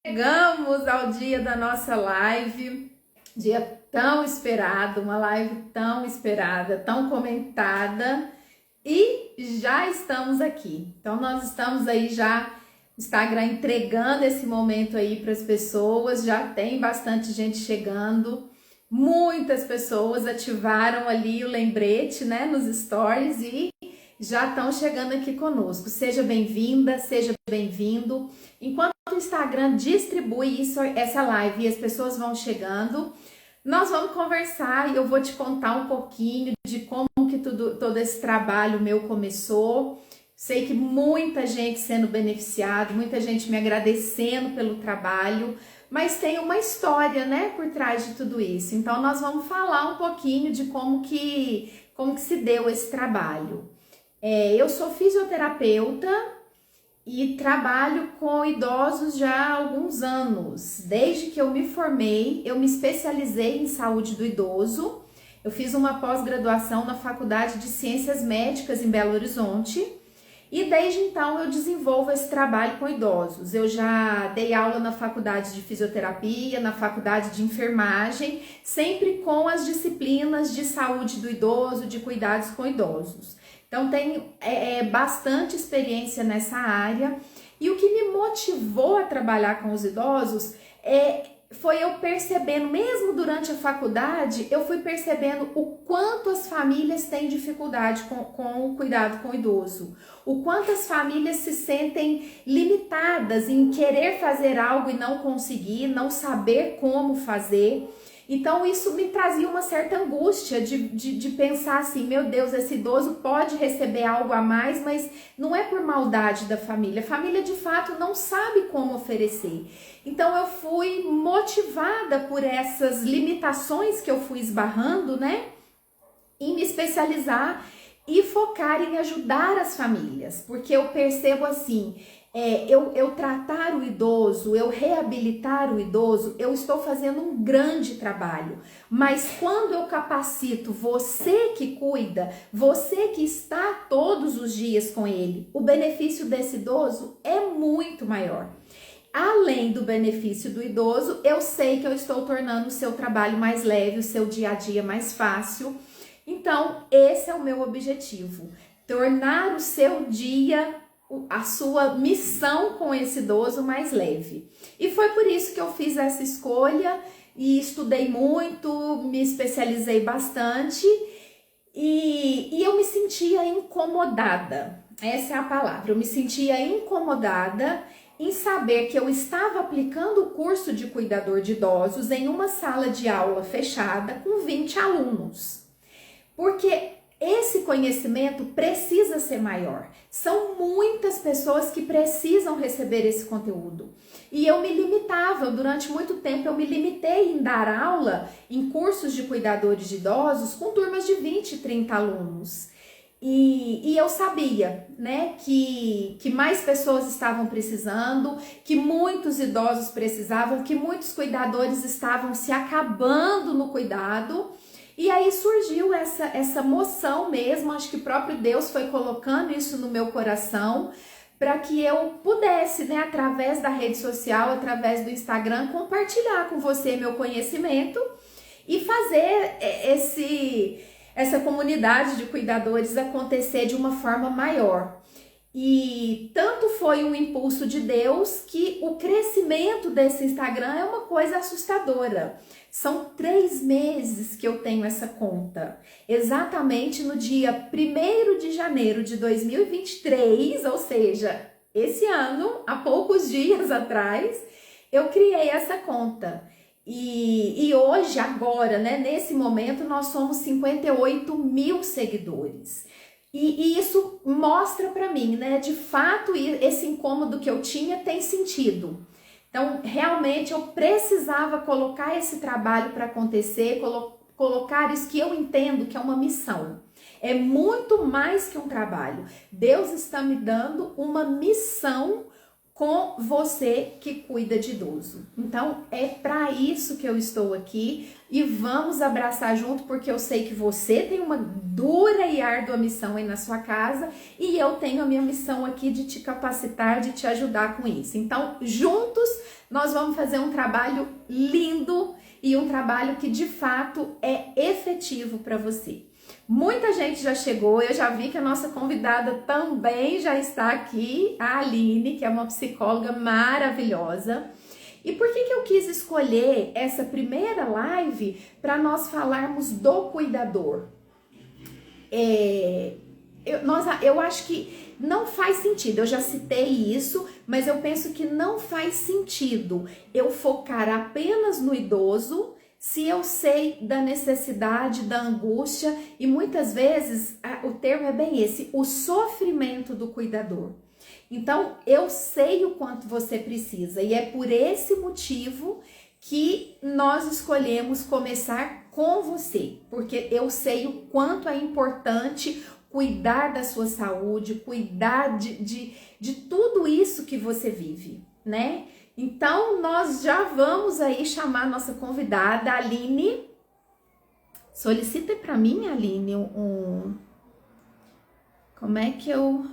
Chegamos ao dia da nossa live, dia tão esperado, uma live tão esperada, tão comentada, e já estamos aqui. Então nós estamos aí já, Instagram entregando esse momento aí para as pessoas, já tem bastante gente chegando, muitas pessoas ativaram ali o lembrete, né, nos stories e já estão chegando aqui conosco. Seja bem-vinda, seja bem-vindo. Enquanto o Instagram distribui essa live e as pessoas vão chegando, nós vamos conversar e eu vou te contar um pouquinho de como que todo esse trabalho meu começou. Sei que muita gente sendo beneficiada, muita gente me agradecendo pelo trabalho, mas tem uma história, né, por trás de tudo isso. Então nós vamos falar um pouquinho de como que se deu esse trabalho. Eu sou fisioterapeuta e trabalho com idosos já há alguns anos. Desde que eu me formei, eu me especializei em saúde do idoso. Eu fiz uma pós-graduação na Faculdade de Ciências Médicas em Belo Horizonte. E desde então eu desenvolvo esse trabalho com idosos. Eu já dei aula na faculdade de fisioterapia, na faculdade de enfermagem, sempre com as disciplinas de saúde do idoso, de cuidados com idosos. Então tenho bastante experiência nessa área. E o que me motivou a trabalhar com os idosos foi eu percebendo, mesmo durante a faculdade, eu fui percebendo o quanto as famílias têm dificuldade com o cuidado com o idoso. O quanto as famílias se sentem limitadas em querer fazer algo e não conseguir, não saber como fazer. Então isso me trazia uma certa angústia de pensar assim, meu Deus, esse idoso pode receber algo a mais, mas não é por maldade da família. A família de fato não sabe como oferecer. Então eu fui motivada por essas limitações que eu fui esbarrando, né? Em me especializar e focar em ajudar as famílias. Porque eu percebo assim, eu tratar o idoso, eu reabilitar o idoso, eu estou fazendo um grande trabalho. Mas quando eu capacito você que cuida, você que está todos os dias com ele, o benefício desse idoso é muito maior. Além do benefício do idoso, eu sei que eu estou tornando o seu trabalho mais leve, o seu dia a dia mais fácil. Então, esse é o meu objetivo, tornar o seu dia, a sua missão com esse idoso mais leve. E foi por isso que eu fiz essa escolha e estudei muito, me especializei bastante e eu me sentia incomodada. Essa é a palavra, eu me sentia incomodada em saber que eu estava aplicando o curso de cuidador de idosos em uma sala de aula fechada com 20 alunos. Porque esse conhecimento precisa ser maior. São muitas pessoas que precisam receber esse conteúdo. E eu me limitava, durante muito tempo eu me limitei em dar aula em cursos de cuidadores de idosos com turmas de 20, 30 alunos. E eu sabia, né, que mais pessoas estavam precisando, que muitos idosos precisavam, que muitos cuidadores estavam se acabando no cuidado. E aí surgiu essa moção mesmo, acho que o próprio Deus foi colocando isso no meu coração, para que eu pudesse, né, através da rede social, através do Instagram, compartilhar com você meu conhecimento e fazer essa comunidade de cuidadores acontecer de uma forma maior. E tanto foi um impulso de Deus que o crescimento desse Instagram é uma coisa assustadora. São 3 meses que eu tenho essa conta. Exatamente no dia 1º de janeiro de 2023, ou seja, esse ano, há poucos dias atrás, eu criei essa conta. E hoje, agora, né, nesse momento, nós somos 58 mil seguidores. E isso mostra para mim, né, de fato, esse incômodo que eu tinha tem sentido. Então, realmente, eu precisava colocar esse trabalho para acontecer, colocar isso que eu entendo que é uma missão. É muito mais que um trabalho. Deus está me dando uma missão com você que cuida de idoso. Então, é para isso que eu estou aqui e vamos abraçar junto, porque eu sei que você tem uma dura e árdua missão aí na sua casa e eu tenho a minha missão aqui de te capacitar, de te ajudar com isso. Então, juntos nós vamos fazer um trabalho lindo e um trabalho que de fato é efetivo para você. Muita gente já chegou, eu já vi que a nossa convidada também já está aqui, a Aline, que é uma psicóloga maravilhosa. E por que eu quis escolher essa primeira live para nós falarmos do cuidador? Eu acho que não faz sentido, eu já citei isso, mas eu penso que não faz sentido eu focar apenas no idoso se eu sei da necessidade, da angústia, e muitas vezes o termo é bem esse, o sofrimento do cuidador. Então, eu sei o quanto você precisa, e é por esse motivo que nós escolhemos começar com você, porque eu sei o quanto é importante cuidar da sua saúde, cuidar de tudo isso que você vive, né? Então, nós já vamos aí chamar a nossa convidada, Aline. Solicita para mim, Aline, como é que eu...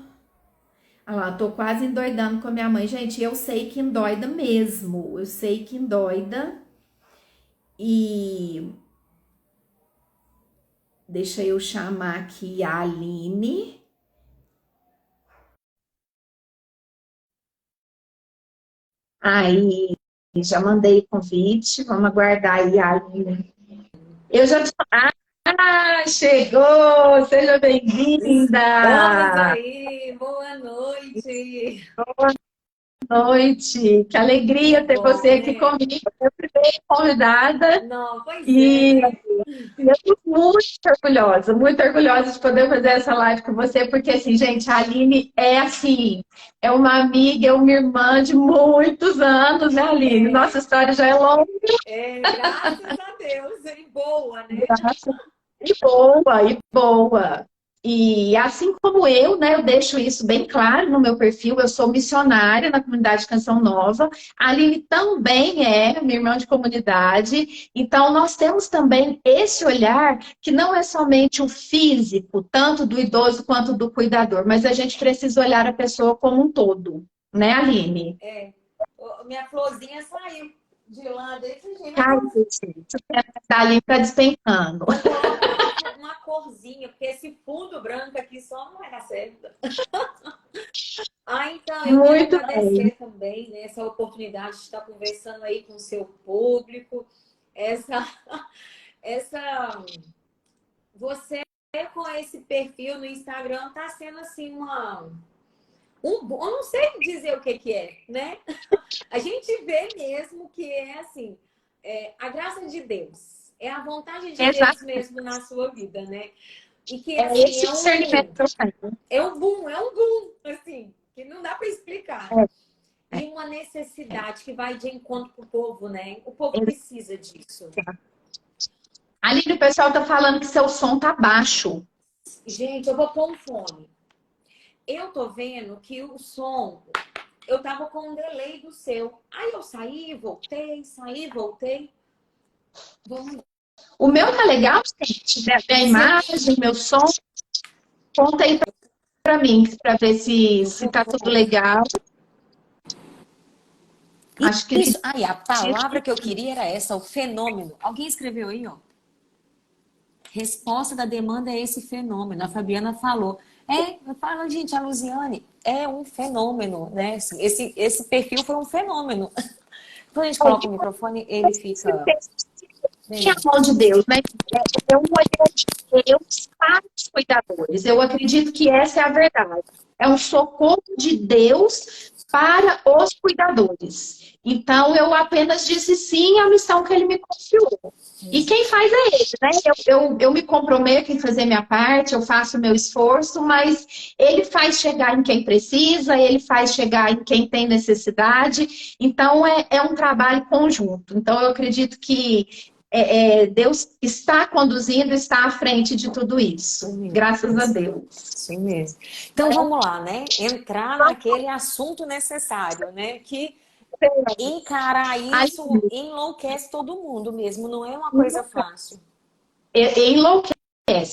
Olha lá, tô quase endoidando com a minha mãe. Gente, eu sei que endoida mesmo. Eu sei que endoida. E... deixa eu chamar aqui a Aline. Aí, já mandei o convite. Vamos aguardar aí a Aline. Eu já... Ah, chegou! Seja bem-vinda! Estamos aí, boa noite. Boa noite! Que alegria ter Bom, você aqui né? comigo. Eu fui bem convidada Não, pois é, e né? eu estou muito orgulhosa de poder fazer essa live com você, porque assim, gente, a Aline é assim, é uma amiga, é uma irmã de muitos anos, né, Aline? É, Nossa história já é longa. graças a Deus, e boa, né? Graças. E boa, e boa. E assim como eu, né, eu deixo isso bem claro no meu perfil, eu sou missionária na comunidade Canção Nova, a Aline também é minha irmã de comunidade, então nós temos também esse olhar que não é somente o físico, tanto do idoso quanto do cuidador, mas a gente precisa olhar a pessoa como um todo, né, Aline? Minha florzinha saiu de lá desse jeito. Ai, gente, tá ali para despencando. Vou colocar uma corzinha, porque esse fundo branco aqui só não vai dar certo. Então, eu quero Muito bem. agradecer também, né, essa oportunidade de estar conversando aí com o seu público, essa, essa você com esse perfil no Instagram tá sendo assim eu não sei dizer o que é, né? A gente vê mesmo que é assim, a graça de Deus, é a vontade de Deus Exato. mesmo na sua vida, né? E que É assim, esse discernimento que eu tenho. é um boom, assim, que não dá para explicar. É, E uma necessidade que vai de encontro pro povo, né? O povo é. precisa disso. Aline, o pessoal tá falando que seu som tá baixo. Gente, eu vou pôr um fone. Eu tô vendo que o som, eu tava com um delay do seu. Aí eu saí, voltei. Vamos. O meu tá legal, gente? A imagem, meu som. Conta aí pra mim, pra ver se tá tudo legal. Acho que Isso, aí a palavra que eu queria era essa, o fenômeno. Alguém escreveu aí, ó. Resposta da demanda é esse fenômeno. A Fabiana falou. Eu falo, gente, a Luziane é um fenômeno, né? Esse perfil foi um fenômeno. Quando a gente coloca o microfone, ele fica... é a mão de Deus, né? É um olhar de Deus para os cuidadores. Eu acredito que essa é a verdade. É um socorro de Deus para os cuidadores. Então, eu apenas disse sim à missão que ele me confiou. E quem faz é ele, né? Eu me comprometo em fazer minha parte, eu faço o meu esforço, mas ele faz chegar em quem precisa, ele faz chegar em quem tem necessidade. Então, é um trabalho conjunto. Então, eu acredito que Deus está conduzindo, está à frente de tudo isso. Graças a Deus. Isso mesmo. Então vamos lá, né? Entrar naquele assunto necessário, né? Que encarar isso enlouquece todo mundo mesmo, não é uma coisa fácil. Enlouquece.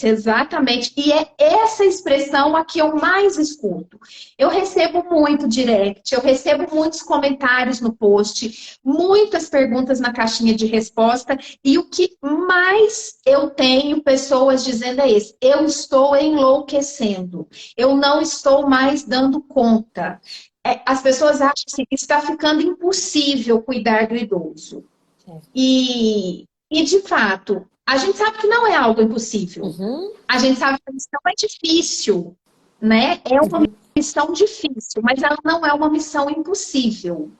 Exatamente. E é essa expressão a que eu mais escuto. Eu recebo muito direct, eu recebo muitos comentários no post, muitas perguntas na caixinha de resposta, e o que mais eu tenho pessoas dizendo é isso: eu estou enlouquecendo, eu não estou mais dando conta. As pessoas acham assim, que está ficando impossível cuidar do idoso. E de fato, a gente sabe que não é algo impossível. Uhum. A gente sabe que a missão é difícil, né? É uma missão difícil, mas ela não é uma missão impossível.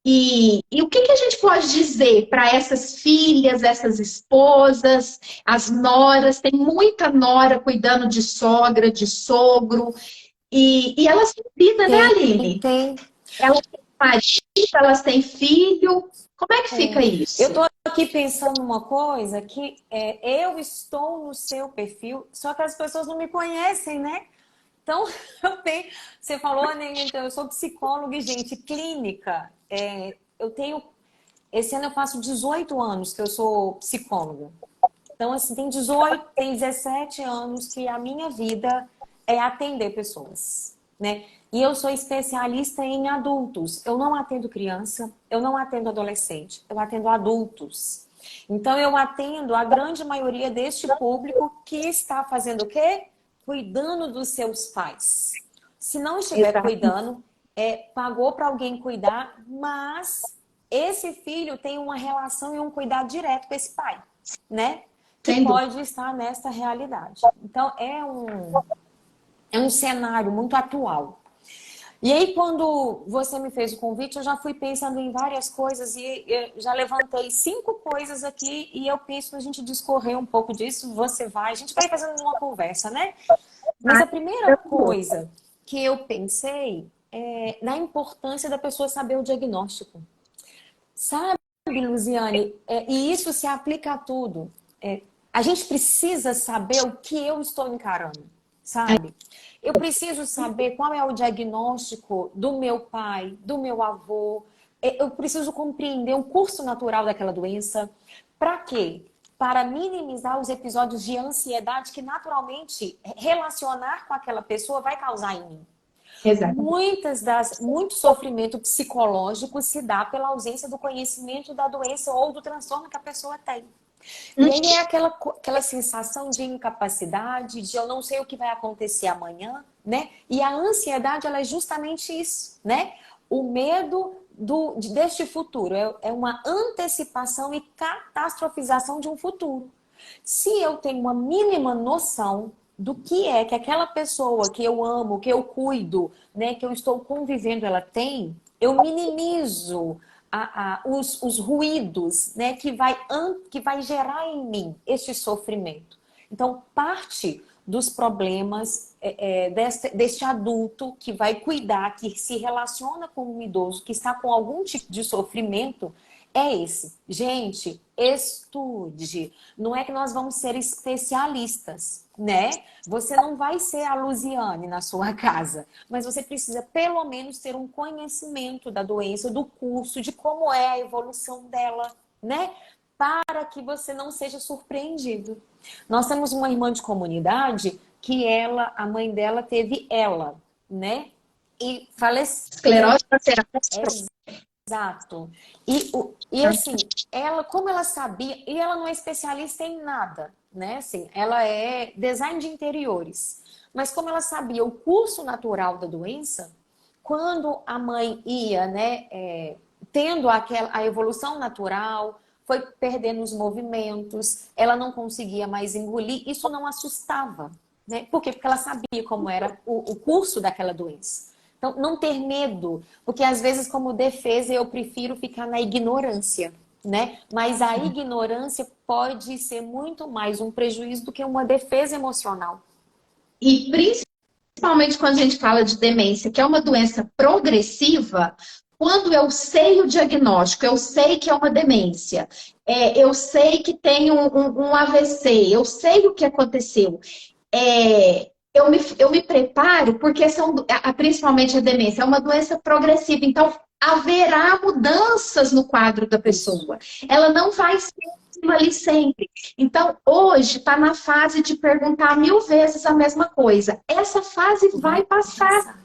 E o que a gente pode dizer para essas filhas, essas esposas, as noras? Tem muita nora cuidando de sogra, de sogro, e elas têm vida, né, Aline? Tem. Elas têm marido, elas têm filho. Como é que fica isso? Eu tô aqui pensando numa coisa que eu estou no seu perfil, só que as pessoas não me conhecem, né? Então, você falou, né? Então, eu sou psicóloga e, gente, clínica. Esse ano eu faço 18 anos que eu sou psicóloga. Então, assim, tem 17 anos que a minha vida é atender pessoas, né? E eu sou especialista em adultos. Eu não atendo criança, eu não atendo adolescente, eu atendo adultos. Então, eu atendo a grande maioria deste público que está fazendo o quê? Cuidando dos seus pais. Se não estiver cuidando, pagou para alguém cuidar, mas esse filho tem uma relação e um cuidado direto com esse pai, né? Que pode estar nessa realidade. Então, é um cenário muito atual. E aí, quando você me fez o convite, eu já fui pensando em várias coisas e eu já levantei 5 coisas aqui e eu penso a gente discorrer um pouco disso. A gente vai fazendo uma conversa, né? Mas a primeira coisa que eu pensei é na importância da pessoa saber o diagnóstico. Sabe, Luziane? E isso se aplica a tudo. A gente precisa saber o que eu estou encarando, sabe? Eu preciso saber qual é o diagnóstico do meu pai, do meu avô. Eu preciso compreender o curso natural daquela doença. Para quê? Para minimizar os episódios de ansiedade que naturalmente relacionar com aquela pessoa vai causar em mim. Muito sofrimento psicológico se dá pela ausência do conhecimento da doença ou do transtorno que a pessoa tem. E aí é aquela sensação de incapacidade, de eu não sei o que vai acontecer amanhã, né? E a ansiedade, ela é justamente isso, né? O medo deste futuro é uma antecipação e catastrofização de um futuro. Se eu tenho uma mínima noção do que é que aquela pessoa que eu amo, que eu cuido, né, que eu estou convivendo, ela tem, eu minimizo os ruídos, né, que vai gerar em mim este sofrimento. Então, parte dos problemas deste adulto que vai cuidar, que se relaciona com um idoso, que está com algum tipo de sofrimento, é esse. Gente, estude. Não é que nós vamos ser especialistas, né? Você não vai ser a Luziane na sua casa, mas você precisa pelo menos ter um conhecimento da doença, do curso, de como é a evolução dela, né? Para que você não seja surpreendido. Nós temos uma irmã de comunidade que a mãe dela teve né? E faleceu. Esclerose lateral. Exato. E assim, como ela sabia, e ela não é especialista em nada, né? Assim, ela é design de interiores. Mas como ela sabia o curso natural da doença, quando a mãe ia, né, tendo a evolução natural, foi perdendo os movimentos, ela não conseguia mais engolir, isso não assustava, né? Por quê? Porque ela sabia como era o curso daquela doença. Então, não ter medo, porque às vezes como defesa eu prefiro ficar na ignorância, né? Mas a ignorância pode ser muito mais um prejuízo do que uma defesa emocional. E principalmente quando a gente fala de demência, que é uma doença progressiva, quando eu sei o diagnóstico, eu sei que é uma demência, eu sei que tem um AVC, eu sei o que aconteceu. Eu me preparo porque principalmente a demência é uma doença progressiva, então haverá mudanças no quadro da pessoa. Ela não vai ser ali sempre. Então, hoje está na fase de perguntar 1000 vezes a mesma coisa. Essa fase vai passar.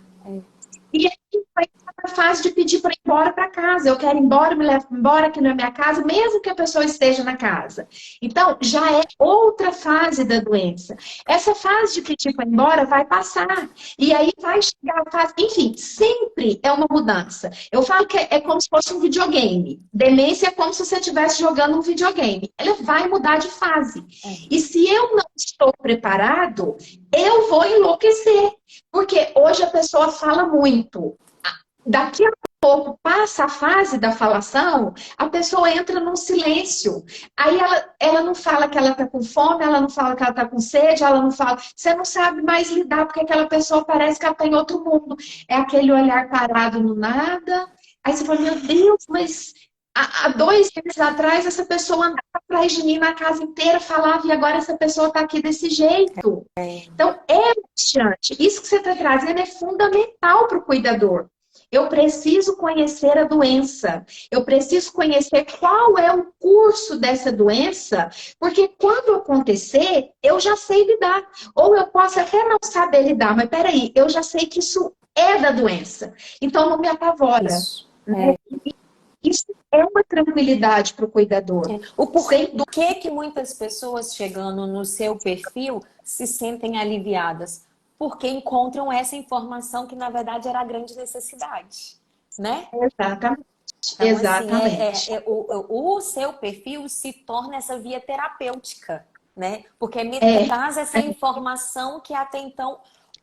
E aí vai estar na fase de pedir para ir embora para casa. Eu quero ir embora, me leva embora aqui na minha casa, mesmo que a pessoa esteja na casa. Então, já é outra fase da doença. Essa fase de pedir para ir embora vai passar. E aí vai chegar a fase... Enfim, sempre é uma mudança. Eu falo que é como se fosse um videogame. Demência é como se você estivesse jogando um videogame. Ela vai mudar de fase. E se eu não estou preparado, eu vou enlouquecer. Porque hoje a pessoa fala muito. Daqui a pouco passa a fase da falação, a pessoa entra num silêncio. Aí ela não fala que ela está com fome, ela não fala que ela está com sede, ela não fala. Você não sabe mais lidar, porque aquela pessoa parece que ela está em outro mundo. É aquele olhar parado no nada. Aí você fala, meu Deus, mas há 2 meses atrás essa pessoa andava atrás de mim na casa inteira, falava, e agora essa pessoa está aqui desse jeito. Então, é angustiante. Isso que você está trazendo é fundamental para o cuidador. Eu preciso conhecer a doença. Eu preciso conhecer qual é o curso dessa doença, porque quando acontecer, eu já sei lidar. Ou eu posso até não saber lidar, mas peraí, eu já sei que isso é da doença. Então, não me apavora. Isso é uma tranquilidade para o cuidador. O porquê do que muitas pessoas chegando no seu perfil se sentem aliviadas? Porque encontram essa informação que, na verdade, era a grande necessidade, né? Exatamente. Então, Exatamente. assim, o seu perfil se torna essa via terapêutica, né? Porque me traz essa informação que até então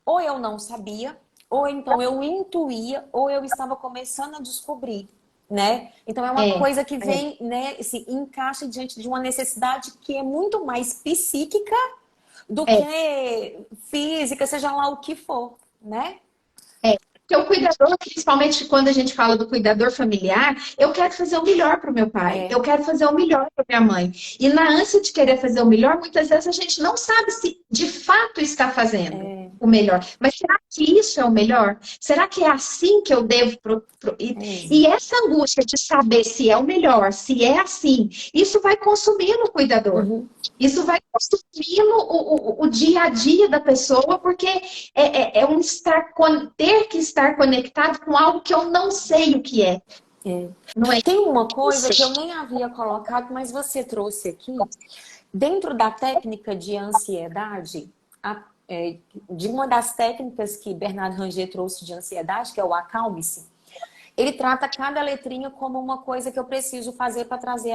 ou eu não sabia, ou então eu intuía, ou eu estava começando a descobrir, né? Então é uma coisa que vem, né, se encaixa diante de uma necessidade que é muito mais psíquica do que física, seja lá o que for, né? Porque o cuidador, principalmente quando a gente fala do cuidador familiar, eu quero fazer o melhor para o meu pai, eu quero fazer o melhor para minha mãe. E na ânsia de querer fazer o melhor, muitas vezes a gente não sabe se de fato está fazendo o melhor. Mas será que isso é o melhor? Será que é assim que eu devo... E essa angústia de saber se é o melhor, se é assim, isso vai consumindo o cuidador. Isso vai consumindo o dia a dia da pessoa, porque ter que estar conectado com algo que eu não sei o que é. Não é? Tem uma coisa que eu nem havia colocado, mas você trouxe aqui. Dentro da técnica de ansiedade, de uma das técnicas que Bernard Ranger trouxe de ansiedade, que é o acalme-se, ele trata cada letrinha como uma coisa que eu preciso fazer para trazer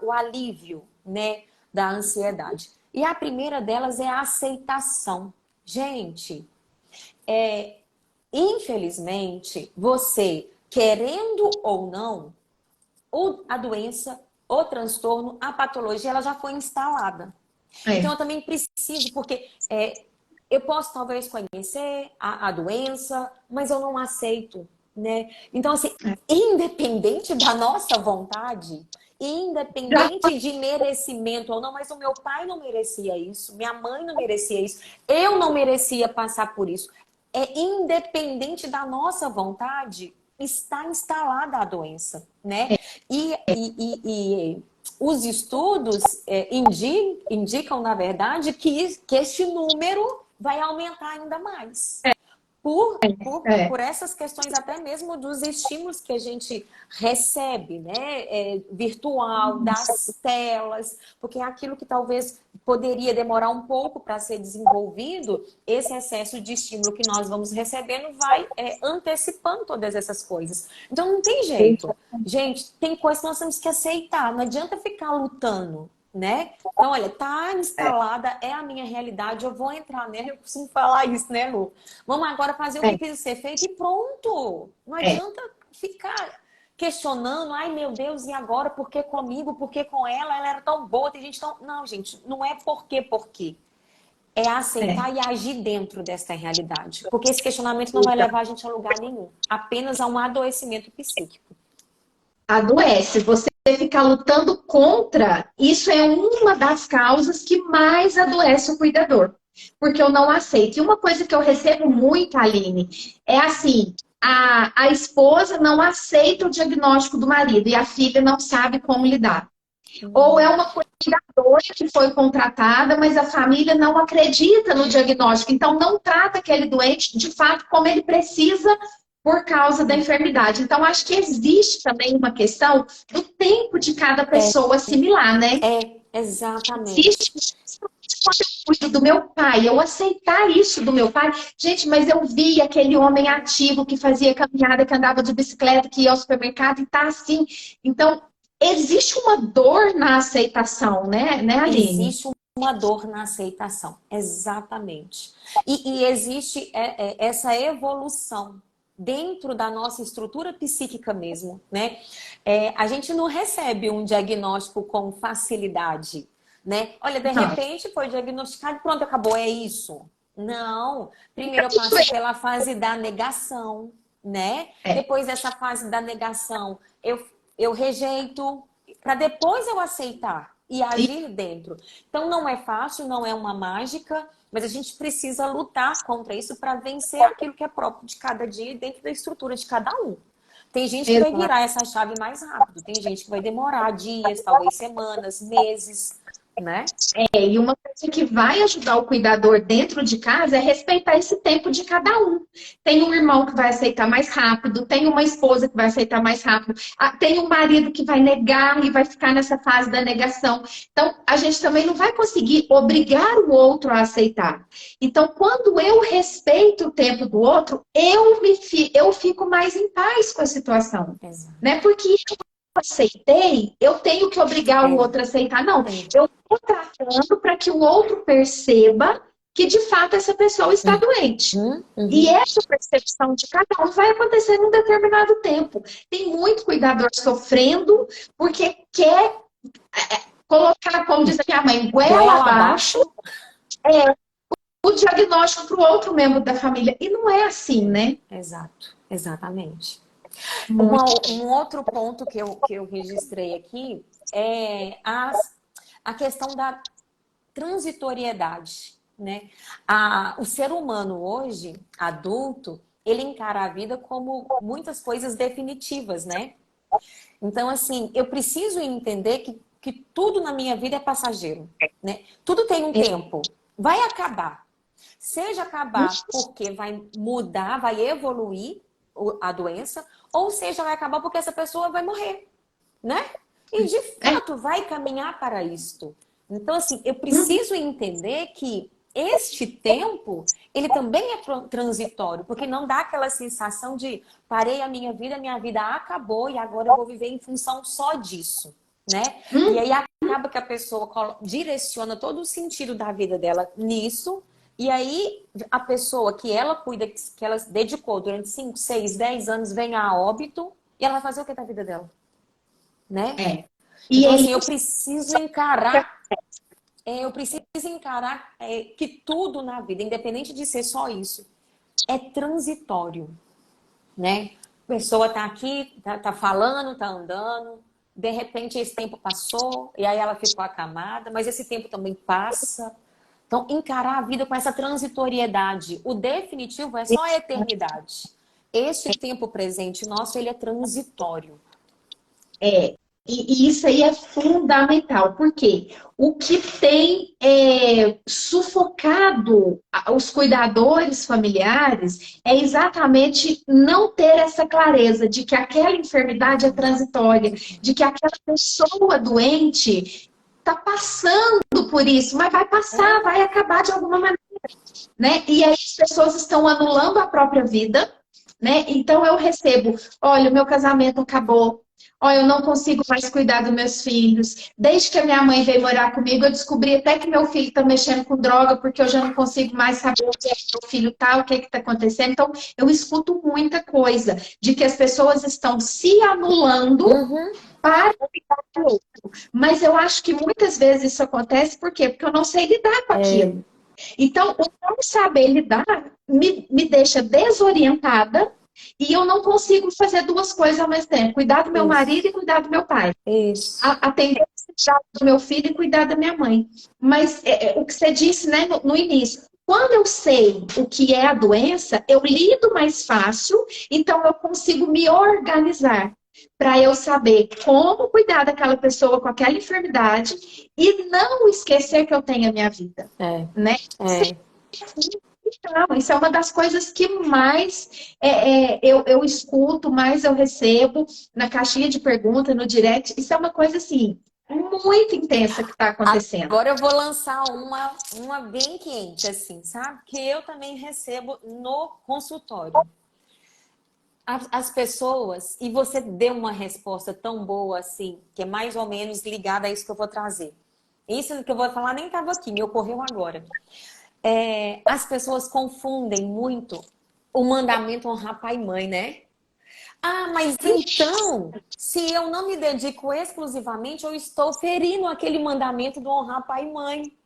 o alívio, né, da ansiedade. E a primeira delas é a aceitação. Gente, infelizmente, você, querendo ou não, a doença, o transtorno, a patologia, ela já foi instalada. Então, eu também preciso, porque eu posso talvez conhecer a doença, mas eu não aceito, né? Então, assim, independente da nossa vontade, independente de merecimento ou não, mas o meu pai não merecia isso, minha mãe não merecia isso, eu não merecia passar por isso. Independente da nossa vontade, está instalada a doença, né? E os estudos indicam, na verdade, que este número vai aumentar ainda mais. Por essas questões até mesmo dos estímulos que a gente recebe, né? Virtual, das telas, porque é aquilo que talvez poderia demorar um pouco para ser desenvolvido, esse excesso de estímulo que nós vamos recebendo vai antecipando todas essas coisas. Então não tem jeito. Gente, tem coisas que nós temos que aceitar, não adianta ficar lutando, né? Então, olha, tá instalada, é a minha realidade, eu vou entrar nela, eu costumo falar isso, né, Lu? Vamos agora fazer o que precisa ser feito e pronto. Não adianta ficar questionando, ai meu Deus, e agora? Por que comigo? Por que com ela? Ela era tão boa, tem gente tão... Não, gente, não é por quê. É aceitar e agir dentro dessa realidade. Porque esse questionamento não vai levar a gente a lugar nenhum. Apenas a um adoecimento psíquico. Adoece. Você ficar lutando contra, isso é uma das causas que mais adoece o cuidador. Porque eu não aceito. E uma coisa que eu recebo muito, Aline, é assim, a esposa não aceita o diagnóstico do marido e a filha não sabe como lidar. Ou é uma cuidadora que foi contratada, mas a família não acredita no diagnóstico, então não trata aquele doente de fato como ele precisa por causa da enfermidade. Então, acho que existe também uma questão do tempo de cada pessoa assimilar, né? Exatamente. Existe, quando eu cuido do meu pai, eu aceitar isso do meu pai. Gente, mas eu vi aquele homem ativo que fazia caminhada, que andava de bicicleta, que ia ao supermercado e tá assim. Então, existe uma dor na aceitação, né, Aline? Existe uma dor na aceitação, exatamente. E existe essa evolução dentro da nossa estrutura psíquica mesmo, né? A gente não recebe um diagnóstico com facilidade, né? Olha, de repente foi diagnosticado, pronto, acabou, é isso. Não, primeiro eu passo pela fase da negação, né? Depois dessa fase da negação, eu rejeito, para depois eu aceitar e agir dentro. Então não é fácil, não é uma mágica, mas a gente precisa lutar contra isso para vencer aquilo que é próprio de cada dia dentro da estrutura de cada um. Tem gente que vai virar essa chave mais rápido, tem gente que vai demorar dias, talvez semanas, meses, né? E uma coisa que vai ajudar o cuidador dentro de casa é respeitar esse tempo de cada um. Tem um irmão que vai aceitar mais rápido, tem uma esposa que vai aceitar mais rápido, tem um marido que vai negar e vai ficar nessa fase da negação. Então, a gente também não vai conseguir obrigar o outro a aceitar. Então, quando eu respeito o tempo do outro, eu fico mais em paz com a situação. Né? Porque aceitei, eu tenho que obrigar o outro a aceitar. Não, eu estou tratando para que o outro perceba que de fato essa pessoa está doente. E essa percepção de cada um vai acontecer num determinado tempo. Tem muito cuidador sofrendo porque quer colocar, como diz aqui a mãe, goela abaixo o diagnóstico para o outro membro da família. E não é assim, né? Exato, exatamente. Um outro ponto que eu registrei aqui é a questão da transitoriedade, né? O ser humano hoje, adulto, ele encara a vida como muitas coisas definitivas, né? Então, assim, eu preciso entender que tudo na minha vida é passageiro, né? Tudo tem um tempo, vai acabar. Seja acabar porque vai mudar, vai evoluir a doença, ou seja, vai acabar porque essa pessoa vai morrer, né? E de fato vai caminhar para isto. Então, assim, eu preciso entender que este tempo, ele também é transitório, porque não dá aquela sensação de parei a minha vida acabou e agora eu vou viver em função só disso, né? E aí acaba que a pessoa direciona todo o sentido da vida dela nisso. E aí, a pessoa que ela cuida, que ela dedicou durante 5, 6, 10 anos, vem a óbito, e ela vai fazer o que da vida dela? Né? Então, assim, eu preciso encarar que tudo na vida, independente de ser só isso, é transitório, né? A pessoa tá aqui, tá falando, tá andando, de repente esse tempo passou, e aí ela ficou acamada, mas esse tempo também passa. Então, encarar a vida com essa transitoriedade. O definitivo é só a eternidade. Este tempo presente nosso, ele é transitório. E isso aí é fundamental, porque o que tem sufocado os cuidadores familiares é exatamente não ter essa clareza de que aquela enfermidade é transitória, de que aquela pessoa doente está passando por isso, mas vai passar, vai acabar de alguma maneira, né? E aí as pessoas estão anulando a própria vida, né? Então eu recebo, olha, o meu casamento acabou, olha, eu não consigo mais cuidar dos meus filhos. Desde que a minha mãe veio morar comigo, eu descobri até que meu filho está mexendo com droga, porque eu já não consigo mais saber o que é que meu filho tá, o que está acontecendo. Então, eu escuto muita coisa de que as pessoas estão se anulando para cuidar do outro. Mas eu acho que muitas vezes isso acontece, por quê? Porque eu não sei lidar com aquilo. Então, o não saber lidar me deixa desorientada e eu não consigo fazer duas coisas ao mesmo tempo. Cuidar do meu marido e cuidar do meu pai. Atender do meu filho e cuidar da minha mãe. Mas o que você disse, né, no início, quando eu sei o que é a doença, eu lido mais fácil, então eu consigo me organizar. para eu saber como cuidar daquela pessoa com aquela enfermidade e não esquecer que eu tenho a minha vida, né? Então, isso é uma das coisas que mais eu escuto, mais eu recebo na caixinha de pergunta, no direct. Isso é uma coisa, assim, muito intensa que está acontecendo. Agora eu vou lançar uma bem quente, assim, sabe? Que eu também recebo no consultório. As pessoas, e você deu uma resposta tão boa assim, que é mais ou menos ligada a isso que eu vou trazer. Isso que eu vou falar nem estava aqui, me ocorreu agora. As pessoas confundem muito o mandamento honrar pai e mãe, né? Ah, mas então, se eu não me dedico exclusivamente, eu estou ferindo aquele mandamento do honrar pai e mãe.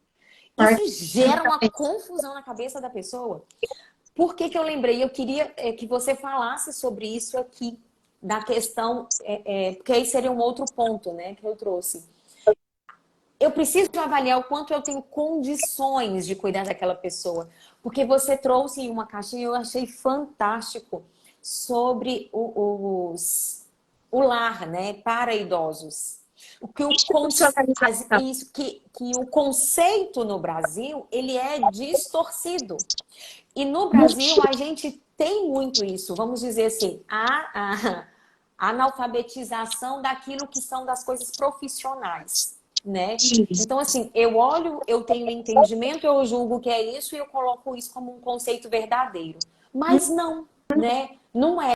Isso gera uma confusão na cabeça da pessoa. Por que eu lembrei? Eu queria que você falasse sobre isso aqui, da questão, porque aí seria um outro ponto, né, que eu trouxe. Eu preciso avaliar o quanto eu tenho condições de cuidar daquela pessoa. Porque você trouxe em uma caixinha, eu achei fantástico, sobre o lar, né, para idosos. Que o conceito no Brasil, ele é distorcido. E no Brasil, a gente tem muito isso, vamos dizer assim, a analfabetização daquilo que são das coisas profissionais, né? Então, assim, eu olho, eu tenho entendimento, eu julgo que é isso e eu coloco isso como um conceito verdadeiro. Mas não, né? Não é.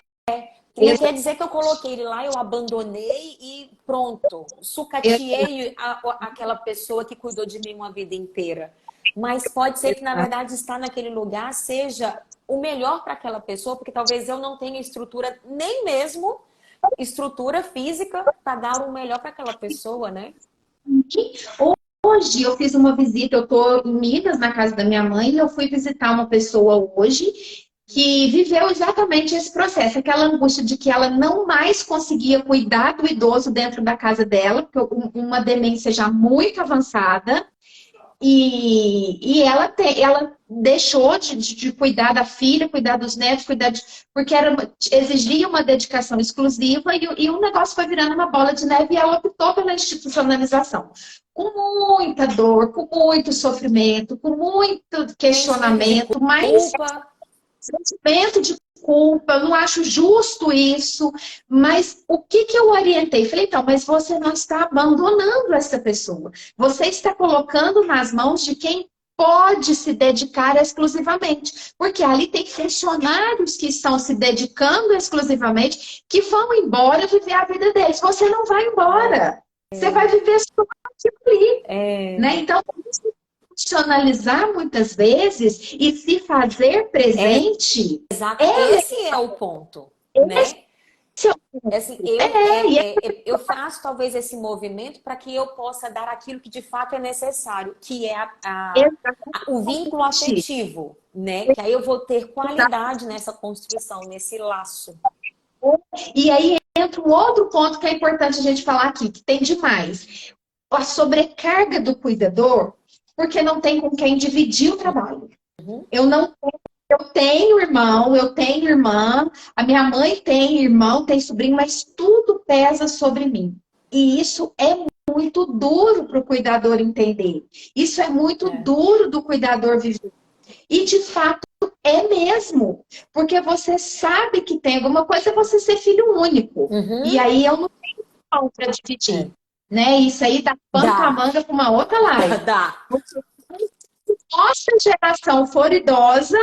Não quer dizer que eu coloquei ele lá, eu abandonei e pronto. Sucateei aquela pessoa que cuidou de mim uma vida inteira. Mas pode ser que, na verdade, estar naquele lugar seja o melhor para aquela pessoa, porque talvez eu não tenha estrutura, nem mesmo estrutura física, para dar o melhor para aquela pessoa, né? Hoje eu fiz uma visita, eu estou em Minas, na casa da minha mãe, e eu fui visitar uma pessoa hoje que viveu exatamente esse processo, aquela angústia de que ela não mais conseguia cuidar do idoso dentro da casa dela, porque uma demência já muito avançada, e ela deixou de cuidar da filha, cuidar dos netos, porque exigia uma dedicação exclusiva e o negócio foi virando uma bola de neve e ela optou pela institucionalização. Com muita dor, com muito sofrimento, com muito questionamento, mas sentimento de culpa, eu não acho justo isso, mas o que eu orientei? Falei, então, mas você não está abandonando essa pessoa. Você está colocando nas mãos de quem pode se dedicar exclusivamente. Porque ali tem funcionários que estão se dedicando exclusivamente, que vão embora viver a vida deles. Você não vai embora. Você vai viver só aquilo ali. Né? Então, institucionalizar muitas vezes e se fazer presente. Exato, esse é o ponto, né? Assim, eu faço talvez esse movimento para que eu possa dar aquilo que de fato é necessário, que é o vínculo afetivo, né? Que aí eu vou ter qualidade nessa construção, nesse laço. E aí entra um outro ponto que é importante a gente falar aqui, que tem demais. A sobrecarga do cuidador, porque não tem com quem dividir o trabalho. Eu tenho irmão, eu tenho irmã, a minha mãe tem irmão, tem sobrinho, mas tudo pesa sobre mim. E isso é muito duro para o cuidador entender. Isso é muito duro do cuidador viver. E de fato é mesmo. Porque você sabe que tem alguma coisa, é você ser filho único. E aí eu não tenho pão para dividir. Né? Isso aí dá pano com a manga para uma outra live. Se nossa geração for idosa,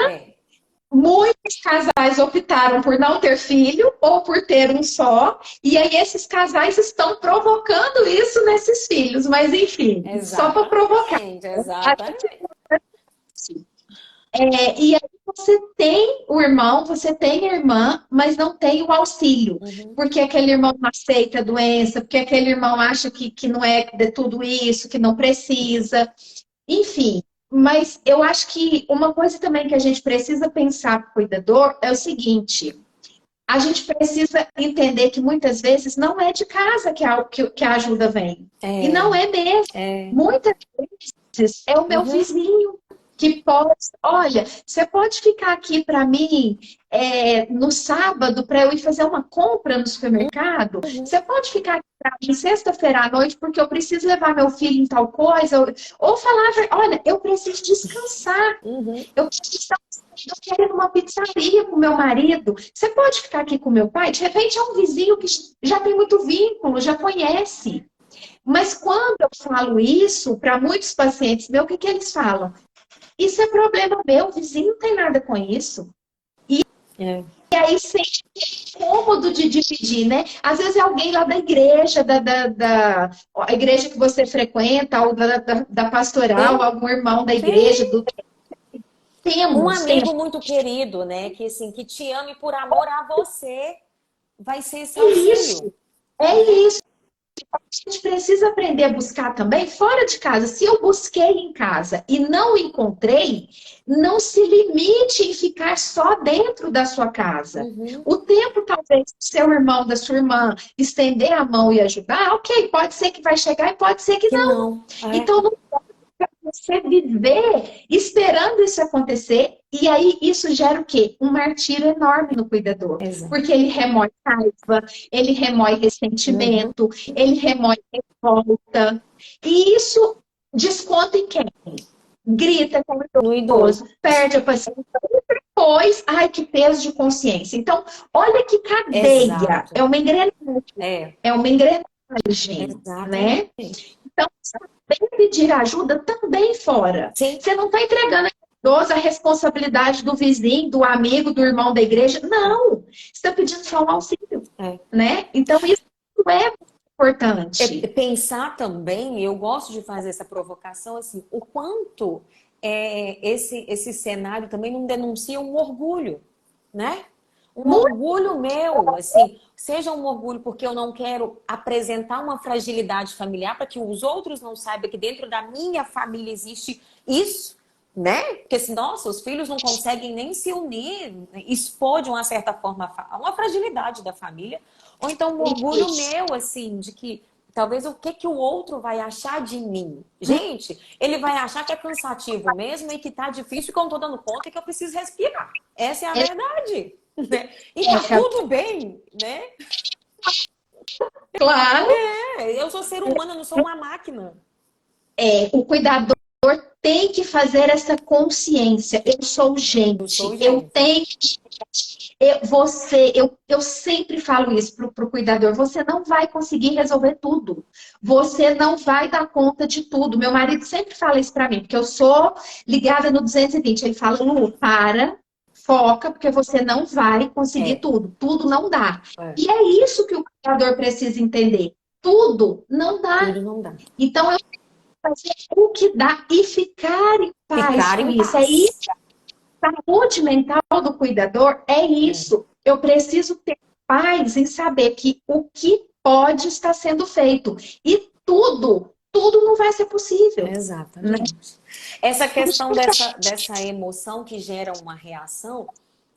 muitos casais optaram por não ter filho ou por ter um só. E aí esses casais estão provocando isso nesses filhos. Mas enfim, só para provocar. Exatamente. E aí você tem o irmão, você tem a irmã, mas não tem o auxílio. Porque aquele irmão não aceita a doença, porque aquele irmão acha que não é de tudo isso, que não precisa. Enfim, mas eu acho que uma coisa também que a gente precisa pensar para o cuidador é o seguinte: a gente precisa entender que muitas vezes não é de casa que a ajuda vem. E não é mesmo. Muitas vezes é o meu vizinho. que pode, olha, você pode ficar aqui para mim no sábado para eu ir fazer uma compra no supermercado? Uhum. Você pode ficar aqui para mim sexta-feira à noite porque eu preciso levar meu filho em tal coisa? Ou falar, olha, eu preciso descansar. Uhum. Eu quero ir numa pizzaria com meu marido. Você pode ficar aqui com meu pai? De repente é um vizinho que já tem muito vínculo, já conhece. Mas quando eu falo isso para muitos pacientes meus, o que eles falam? Isso é problema meu, o vizinho não tem nada com isso. É. E aí sente cômodo de dividir, né? Às vezes é alguém lá da igreja, a igreja que você frequenta, ou da pastoral, Sim. algum irmão da igreja. Sim. Um Temos. amigo muito querido, né? Que assim, que te ame por amor a você, vai ser esse É isso. auxílio. É Né? isso. A gente precisa aprender a buscar também fora de casa. Se eu busquei em casa e não encontrei, não se limite em ficar só dentro da sua casa. Uhum. O tempo, talvez, do seu irmão, da sua irmã, estender a mão e ajudar, ok, pode ser que vai chegar e pode ser que Que não. não. É. Então, não pode você viver esperando isso acontecer, e aí isso gera o quê? Um martírio enorme no cuidador. Exato. Porque ele remói raiva, ele remói ressentimento, ele remói revolta. E isso desconta em quem? Grita com No o idoso. idoso, perde a paciência. E depois, ai, que peso de consciência. Então, olha que cadeia. Exato. É uma engrenagem. É. É uma engrenagem, né? Exatamente. Então, também pedir ajuda também fora. Sim. Você não está entregando ao idoso a responsabilidade do vizinho, do amigo, do irmão da igreja. Não! Você está pedindo só um auxílio. É. Né? Então, isso é muito importante. Pensar também, eu gosto de fazer essa provocação, assim, o quanto esse cenário também não denuncia um orgulho, né? Um orgulho meu, assim, seja um orgulho porque eu não quero apresentar uma fragilidade familiar para que os outros não saibam que dentro da minha família existe isso, né? Porque assim, nossa, os filhos não conseguem nem se unir, expor de uma certa forma uma fragilidade da família, ou então um orgulho meu, assim, de que talvez o que o outro vai achar de mim. Gente, ele vai achar que é cansativo mesmo e que tá difícil, que eu não tô dando conta e que eu preciso respirar. Essa é a verdade. Né? E tá tudo bem, né? Claro. Eu sou ser humano, eu não sou uma máquina. O cuidador tem que fazer essa consciência. Eu sou gente. Eu tenho que... Eu sempre falo isso pro cuidador. Você não vai conseguir resolver tudo. Você não vai dar conta de tudo. Meu marido sempre fala isso para mim, porque eu sou ligada no 220. Ele fala, Lu, foca, porque você não vai conseguir tudo. Tudo não dá. E é isso que o cuidador precisa entender. Tudo não dá. Tudo não dá. Então, eu tenho que fazer o que dá e ficar em paz com isso. É isso. A saúde mental do cuidador é isso. Eu preciso ter paz em saber que o que pode estar sendo feito. E tudo não vai ser possível. Exatamente. Né? Essa questão dessa emoção que gera uma reação,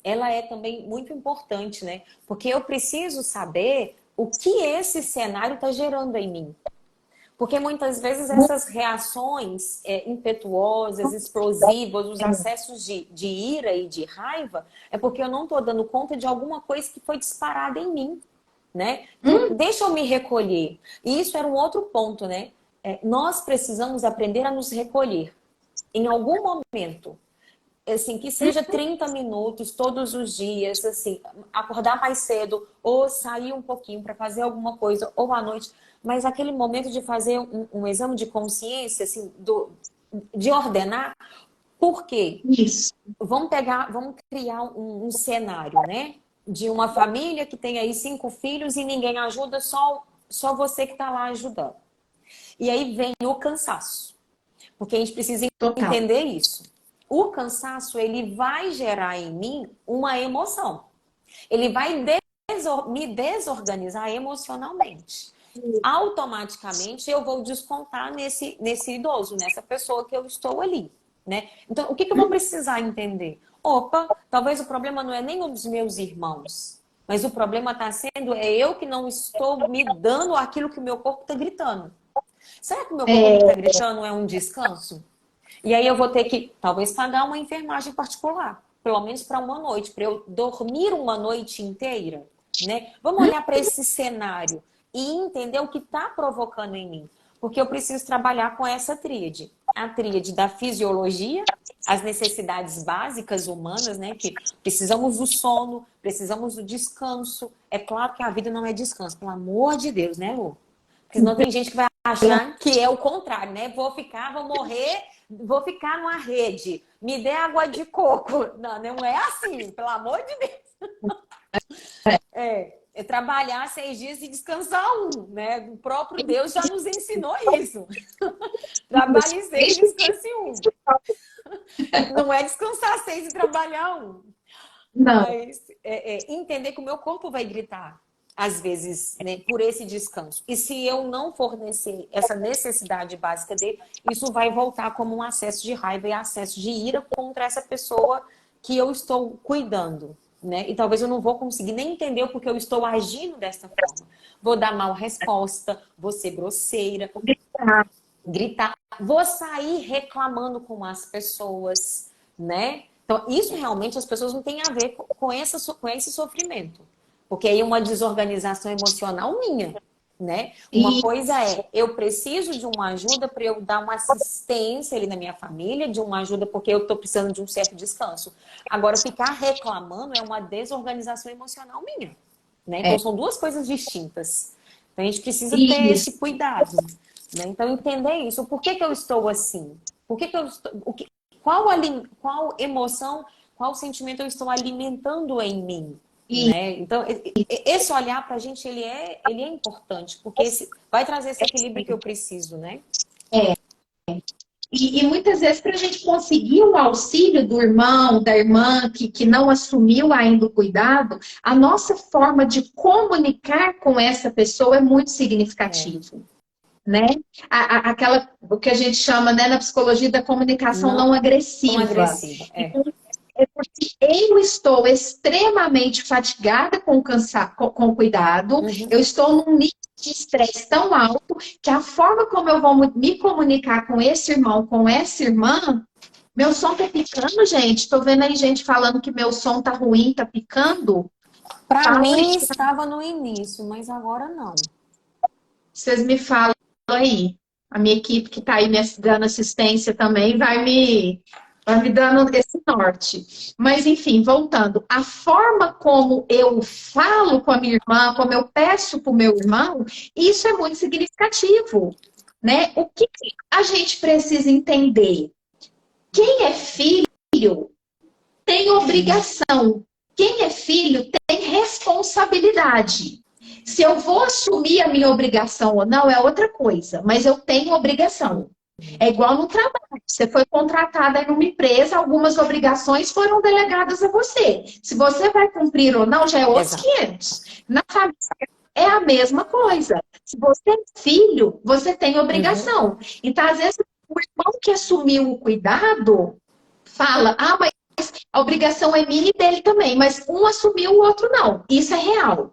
ela é também muito importante, né? Porque eu preciso saber o que esse cenário está gerando em mim. Porque muitas vezes essas reações impetuosas, explosivas, os acessos de ira e de raiva, é porque eu não estou dando conta de alguma coisa que foi disparada em mim, né? Deixa eu me recolher. E isso era um outro ponto, né? Nós precisamos aprender a nos recolher. Em algum momento, assim, que seja 30 minutos todos os dias, assim, acordar mais cedo ou sair um pouquinho para fazer alguma coisa ou à noite, mas aquele momento de fazer um exame de consciência, assim, de ordenar. Por quê? Isso. Vamos criar um cenário, né? De uma família que tem aí 5 filhos e ninguém ajuda, só você que está lá ajudando. E aí vem o cansaço. Porque a gente precisa entender isso. O cansaço, ele vai gerar em mim uma emoção. Ele vai me desorganizar emocionalmente. Automaticamente, eu vou descontar nesse idoso, nessa pessoa que eu estou ali. Né? Então, o que eu vou precisar entender? Opa, talvez o problema não é nem um dos meus irmãos. Mas o problema está sendo, eu que não estou me dando aquilo que o meu corpo está gritando. Será que o meu corpo está gritando é um descanso? E aí eu vou ter que, talvez, pagar uma enfermagem particular, pelo menos para uma noite, para eu dormir uma noite inteira, né? Vamos olhar para esse cenário e entender o que está provocando em mim. Porque eu preciso trabalhar com essa tríade. A tríade da fisiologia, as necessidades básicas humanas, né? Que precisamos do sono, precisamos do descanso. É claro que a vida não é descanso, pelo amor de Deus, né, Lu? Porque senão tem gente que vai achar que é o contrário, né? Vou morrer, vou ficar numa rede. Me dê água de coco. Não, não é assim, pelo amor de Deus. É trabalhar 6 dias e descansar um, né? O próprio Deus já nos ensinou isso. Trabalhe 6 e descanse um. Não é descansar 6 e trabalhar um. Não. Mas entender que o meu corpo vai gritar, às vezes, né, por esse descanso. E se eu não fornecer essa necessidade básica dele, isso vai voltar como um acesso de raiva e acesso de ira contra essa pessoa que eu estou cuidando. Né? E talvez eu não vou conseguir nem entender o porquê eu estou agindo dessa forma. Vou dar mal resposta, vou ser grosseira, gritar, vou sair reclamando com as pessoas, né? Então, isso realmente as pessoas não têm a ver com esse sofrimento. Porque aí é uma desorganização emocional minha, né? Uma coisa é, eu preciso de uma ajuda para eu dar uma assistência ali na minha família, de uma ajuda porque eu estou precisando de um certo descanso. Agora, ficar reclamando é uma desorganização emocional minha, né? Então, são duas coisas distintas. Então, a gente precisa ter esse cuidado, né? Então, entender isso. Por que eu estou assim? Por que eu estou... Qual emoção, qual sentimento eu estou alimentando em mim? Né? Então, esse olhar para a gente, ele é importante, porque vai trazer esse equilíbrio que eu preciso, né? E muitas vezes, para a gente conseguir o auxílio do irmão, da irmã, que não assumiu ainda o cuidado, a nossa forma de comunicar com essa pessoa é muito significativo. Né? O que a gente chama, né, na psicologia da comunicação não agressiva. Não agressiva, É porque eu estou extremamente fatigada com o cuidado, eu estou num nível de estresse tão alto que a forma como eu vou me comunicar com esse irmão, com essa irmã, meu som tá picando, gente. Tô vendo aí gente falando que meu som tá ruim, tá picando. Para mim estava no início, mas agora não. Vocês me falam aí. A minha equipe que tá aí me dando assistência também vai me dando esse norte. Mas, enfim, voltando. A forma como eu falo com a minha irmã, como eu peço para o meu irmão, isso é muito significativo. Né? O que a gente precisa entender? Quem é filho tem obrigação. Quem é filho tem responsabilidade. Se eu vou assumir a minha obrigação ou não, é outra coisa. Mas eu tenho obrigação. É igual no trabalho. Você foi contratada em uma empresa, algumas obrigações foram delegadas a você. Se você vai cumprir ou não, já é outros 500. Na família é a mesma coisa. Se você é filho, você tem obrigação. Então, às vezes, o irmão que assumiu o cuidado fala, mas a obrigação é minha e dele também. Mas um assumiu, o outro não. Isso é real.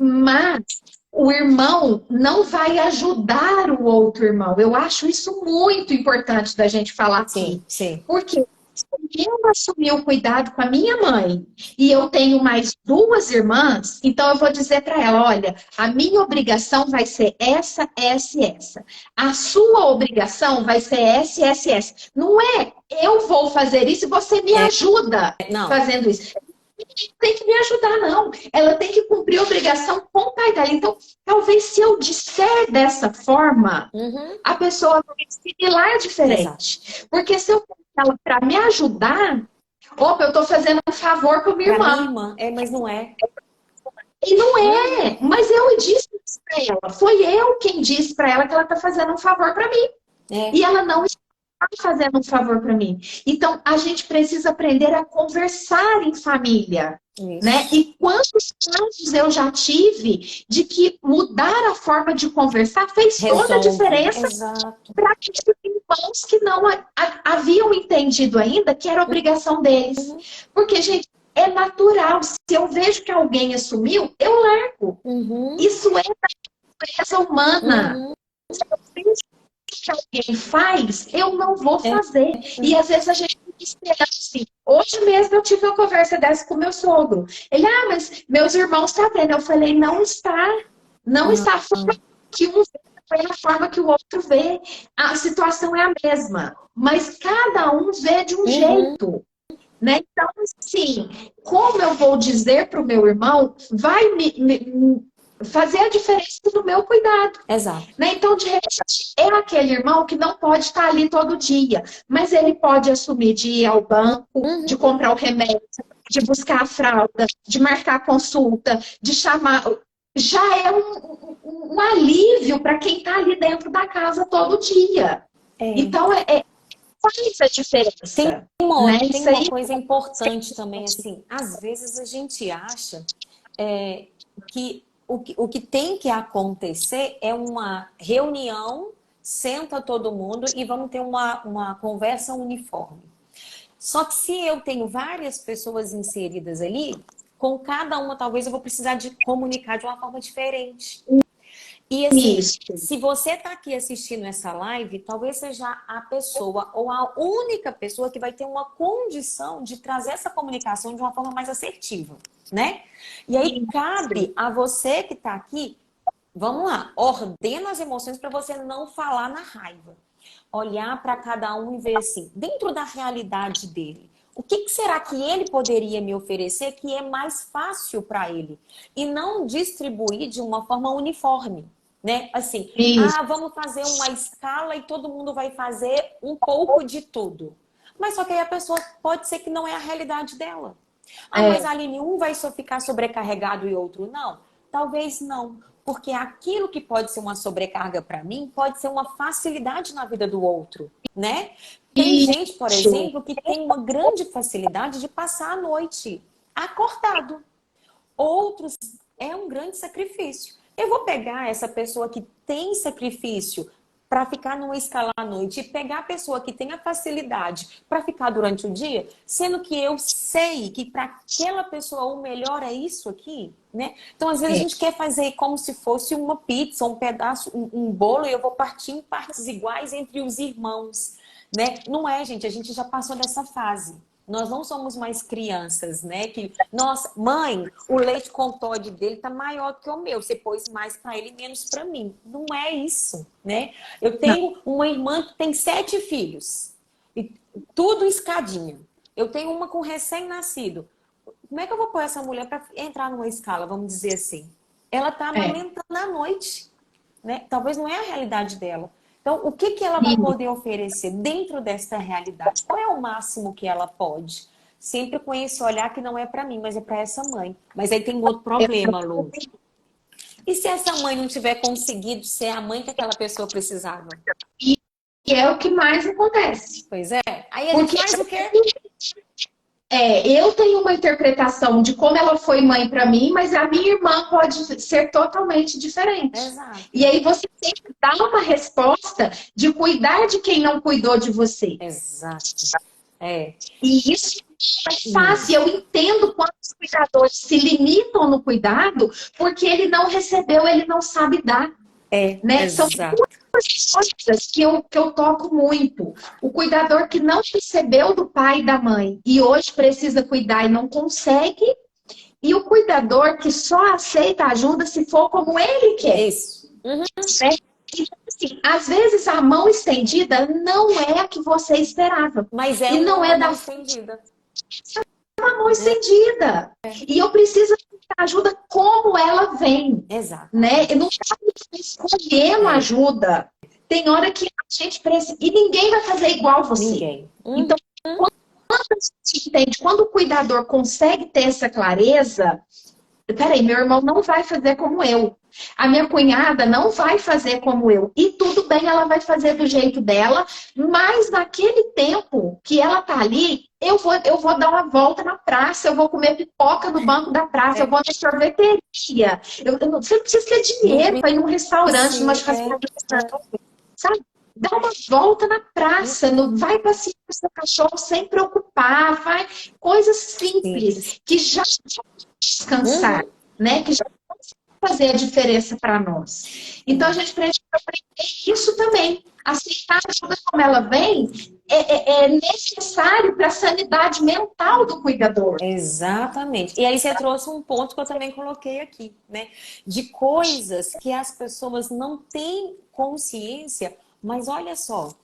Mas o irmão não vai ajudar o outro irmão. Eu acho isso muito importante da gente falar aqui. Sim. Porque se eu assumir o cuidado com a minha mãe e eu tenho mais 2 irmãs, então eu vou dizer para ela, olha, a minha obrigação vai ser essa, essa e essa. A sua obrigação vai ser essa, essa e essa. Não é eu vou fazer isso e você me ajuda fazendo isso. Tem que me ajudar, não. Ela tem que cumprir a obrigação com o pai dela. Então, talvez se eu disser dessa forma, a pessoa vai assimilar diferente. Exato. Porque se eu pedir ela para me ajudar, eu estou fazendo um favor para minha irmã. Mas não é. E não é. Mas eu disse para ela. Foi eu quem disse para ela que ela está fazendo um favor para mim. E ela não está fazendo um favor para mim. Então, a gente precisa aprender a conversar em família. Né? E quantos casos eu já tive de que mudar a forma de conversar fez toda a diferença para aqueles irmãos que não haviam entendido ainda que era obrigação deles. Porque, gente, é natural. Se eu vejo que alguém assumiu, eu largo. Isso é da natureza humana. Se eu vejo que alguém faz, eu não vou fazer. E às vezes a gente espera assim. Hoje mesmo eu tive uma conversa dessa com meu sogro. Ele, mas meus irmãos estão vendo. Eu falei, não está. Não está. A forma que um vê é a forma que o outro vê. A situação é a mesma. Mas cada um vê de um jeito. Né? Então, assim, como eu vou dizer para o meu irmão, vai me fazer a diferença no meu cuidado. Exato. Né? Então, de repente, é aquele irmão que não pode estar ali todo dia, mas ele pode assumir de ir ao banco, de comprar o remédio, de buscar a fralda, de marcar a consulta, de chamar. Já é um alívio para quem está ali dentro da casa todo dia. Então, faz a diferença. Tem uma né? coisa importante também, assim, às vezes a gente acha que o que tem que acontecer é uma reunião, senta todo mundo e vamos ter uma conversa uniforme. Só que se eu tenho várias pessoas inseridas ali, com cada uma talvez eu vou precisar de comunicar de uma forma diferente. E assim, se você está aqui assistindo essa live, talvez seja a pessoa ou a única pessoa que vai ter uma condição de trazer essa comunicação de uma forma mais assertiva, né? E aí cabe a você que está aqui, vamos lá, ordena as emoções para você não falar na raiva. Olhar para cada um e ver assim, dentro da realidade dele, o que será que ele poderia me oferecer que é mais fácil para ele? E não distribuir de uma forma uniforme. Né? Assim, vamos fazer uma escala e todo mundo vai fazer um pouco de tudo. Mas só que aí a pessoa pode ser que não é a realidade dela. Mas Aline, um vai só ficar sobrecarregado e outro não? Talvez não. Porque aquilo que pode ser uma sobrecarga para mim pode ser uma facilidade na vida do outro, né? Tem gente, por exemplo, que tem uma grande facilidade de passar a noite acordado. Outros é um grande sacrifício. Eu vou pegar essa pessoa que tem sacrifício para ficar numa escala à noite e pegar a pessoa que tem a facilidade para ficar durante o dia, sendo que eu sei que para aquela pessoa o melhor é isso aqui, né? Então, às vezes, a gente quer fazer como se fosse uma pizza, um pedaço, um bolo, e eu vou partir em partes iguais entre os irmãos, né? Não é, gente, a gente já passou dessa fase. Nós não somos mais crianças, né? Que, nossa, mãe, o leite com Toddy dele tá maior do que o meu. Você pôs mais para ele, menos para mim. Não é isso, né? Eu tenho uma irmã que tem 7 filhos. E tudo escadinha. Eu tenho uma com recém-nascido. Como é que eu vou pôr essa mulher para entrar numa escala, vamos dizer assim? Ela tá amamentando à noite, né? Talvez não é a realidade dela. Então, o que ela vai poder oferecer dentro dessa realidade? Qual é o máximo que ela pode? Sempre com esse olhar que não é para mim, mas é para essa mãe. Mas aí tem um outro problema, Lu. E se essa mãe não tiver conseguido ser a mãe que aquela pessoa precisava? E é o que mais acontece. Pois é. Aí a gente faz o quê? Eu tenho uma interpretação de como ela foi mãe para mim, mas a minha irmã pode ser totalmente diferente. Exato. E aí você tem que dar uma resposta de cuidar de quem não cuidou de você. Exato. E isso é fácil. Eu entendo quantos cuidadores se limitam no cuidado porque ele não recebeu, ele não sabe dar. Né? São duas coisas que eu toco muito. O cuidador que não recebeu do pai e da mãe e hoje precisa cuidar e não consegue. E o cuidador que só aceita ajuda se for como ele quer. Isso. Né? Então, assim, às vezes a mão estendida não é a que você esperava. Mas é uma mão estendida. Uma mão estendida. E eu preciso da ajuda como ela vem. Exato. Né? Eu não estou escolhendo ajuda. Tem hora que a gente precisa. E ninguém vai fazer igual você. Ninguém. Então, quando a gente entende, quando o cuidador consegue ter essa clareza, peraí, meu irmão não vai fazer como eu. A minha cunhada não vai fazer como eu. E tudo bem, ela vai fazer do jeito dela, mas naquele tempo que ela tá ali, eu vou dar uma volta na praça, eu vou comer pipoca no banco da praça, eu vou na sorveteria. Você não precisa ter dinheiro para ir num restaurante, numa churrascaria, sabe? Dá uma volta na praça, vai passear com o seu cachorro sem preocupar, vai coisas simples que já vão descansar, né? Que já vão fazer a diferença para nós. Então a gente precisa isso também. Aceitar a ajuda como ela vem é necessário para a sanidade mental do cuidador. Exatamente. E aí você trouxe um ponto que eu também coloquei aqui, né? De coisas que as pessoas não têm consciência, mas olha só,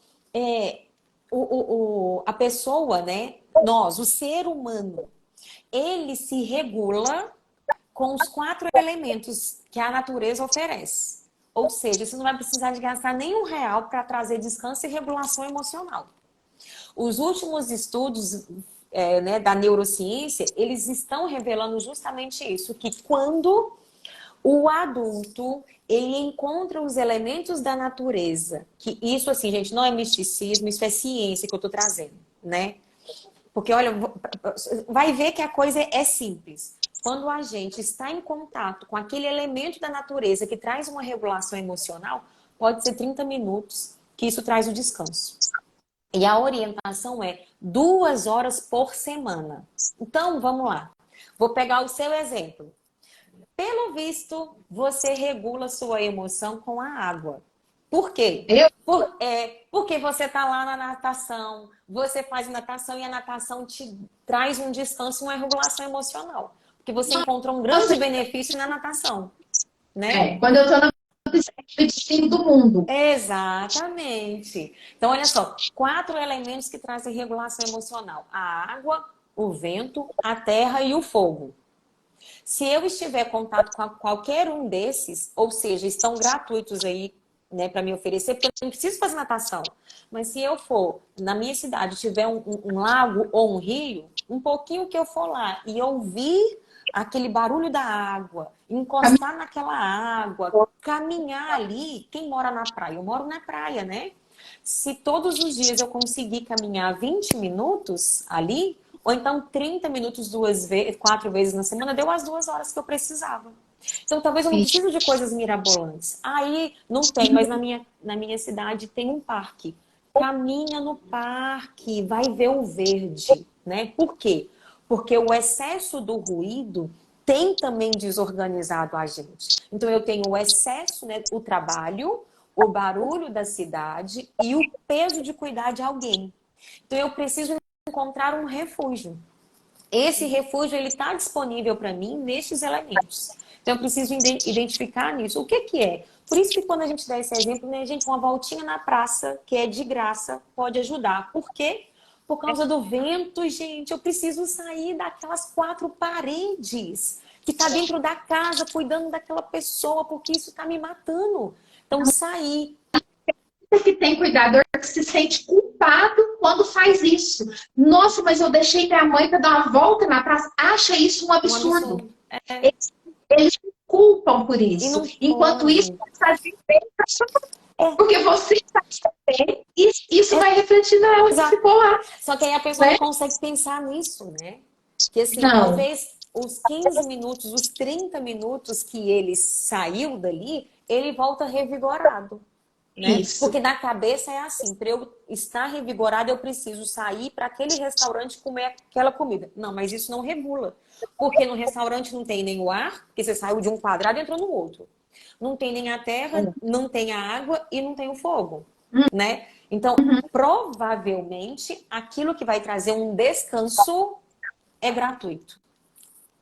a pessoa, né? Nós, o ser humano, ele se regula com os 4 elementos que a natureza oferece. Ou seja, você não vai precisar de gastar nenhum real para trazer descanso e regulação emocional. Os últimos estudos né, da neurociência, eles estão revelando justamente isso, que quando o adulto ele encontra os elementos da natureza, que isso assim, gente, não é misticismo, isso é ciência que eu estou trazendo, né? Porque, olha, vai ver que a coisa é simples. Quando a gente está em contato com aquele elemento da natureza que traz uma regulação emocional, pode ser 30 minutos, que isso traz o descanso. E a orientação é 2 horas por semana. Então, vamos lá. Vou pegar o seu exemplo. Pelo visto, você regula sua emoção com a água. Por quê? Porque você está lá na natação, você faz natação e a natação te traz um descanso e uma regulação emocional. Porque você encontra um grande benefício na natação, né? Quando eu estou na piscina do mundo. Exatamente. Então, olha só, 4 elementos que trazem regulação emocional. A água, o vento, a terra e o fogo. Se eu estiver em contato com qualquer um desses, ou seja, estão gratuitos aí, né, para me oferecer, porque eu não preciso fazer natação. Mas se eu for, na minha cidade, tiver um lago ou um rio, um pouquinho que eu for lá e ouvir aquele barulho da água, encostar naquela água, caminhar ali, quem mora na praia? Eu moro na praia, né? Se todos os dias eu conseguir caminhar 20 minutos ali, ou então 30 minutos 4 vezes na semana, deu as 2 horas que eu precisava. Então, talvez eu não precise de coisas mirabolantes. Aí, não tem, mas na minha cidade tem um parque. Caminha no parque, vai ver o verde, né? Por quê? Porque o excesso do ruído tem também desorganizado a gente. Então, eu tenho o excesso, né? O trabalho, o barulho da cidade e o peso de cuidar de alguém. Então, eu preciso encontrar um refúgio. Esse refúgio ele está disponível para mim nestes elementos. Então, eu preciso identificar nisso. O que é? Por isso que quando a gente dá esse exemplo, né, gente, uma voltinha na praça, que é de graça, pode ajudar. Por quê? Por causa do vento, gente. Eu preciso sair daquelas 4 paredes que está dentro da casa, cuidando daquela pessoa, porque isso está me matando. Então, sair. Que tem cuidador que se sente culpado quando faz isso. Nossa, mas eu deixei minha mãe para dar uma volta na praça. Acha isso um absurdo. Eles se culpam por isso. Enquanto isso, fazem bem porque você está bem e isso vai refletir nela que ficou lá. Só que aí a pessoa não consegue pensar nisso, né? Que assim, talvez os 15 minutos, os 30 minutos que ele saiu dali, ele volta revigorado. Né? Porque na cabeça é assim, para eu estar revigorado, eu preciso sair para aquele restaurante comer aquela comida. Não, mas isso não regula. Porque no restaurante não tem nem o ar, porque você saiu de um quadrado e entrou no outro. Não tem nem a terra, não tem a água e não tem o fogo. Né? Então, provavelmente, aquilo que vai trazer um descanso é gratuito.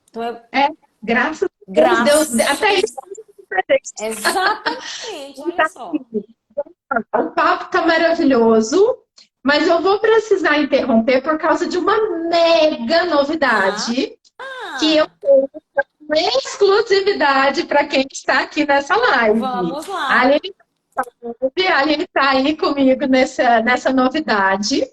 Então, graças a Deus. Até isso. Exatamente, olha só. O papo tá maravilhoso, mas eu vou precisar interromper por causa de uma mega novidade que eu tenho exclusividade para quem está aqui nessa live. Vamos lá. A Aline tá aí comigo nessa novidade.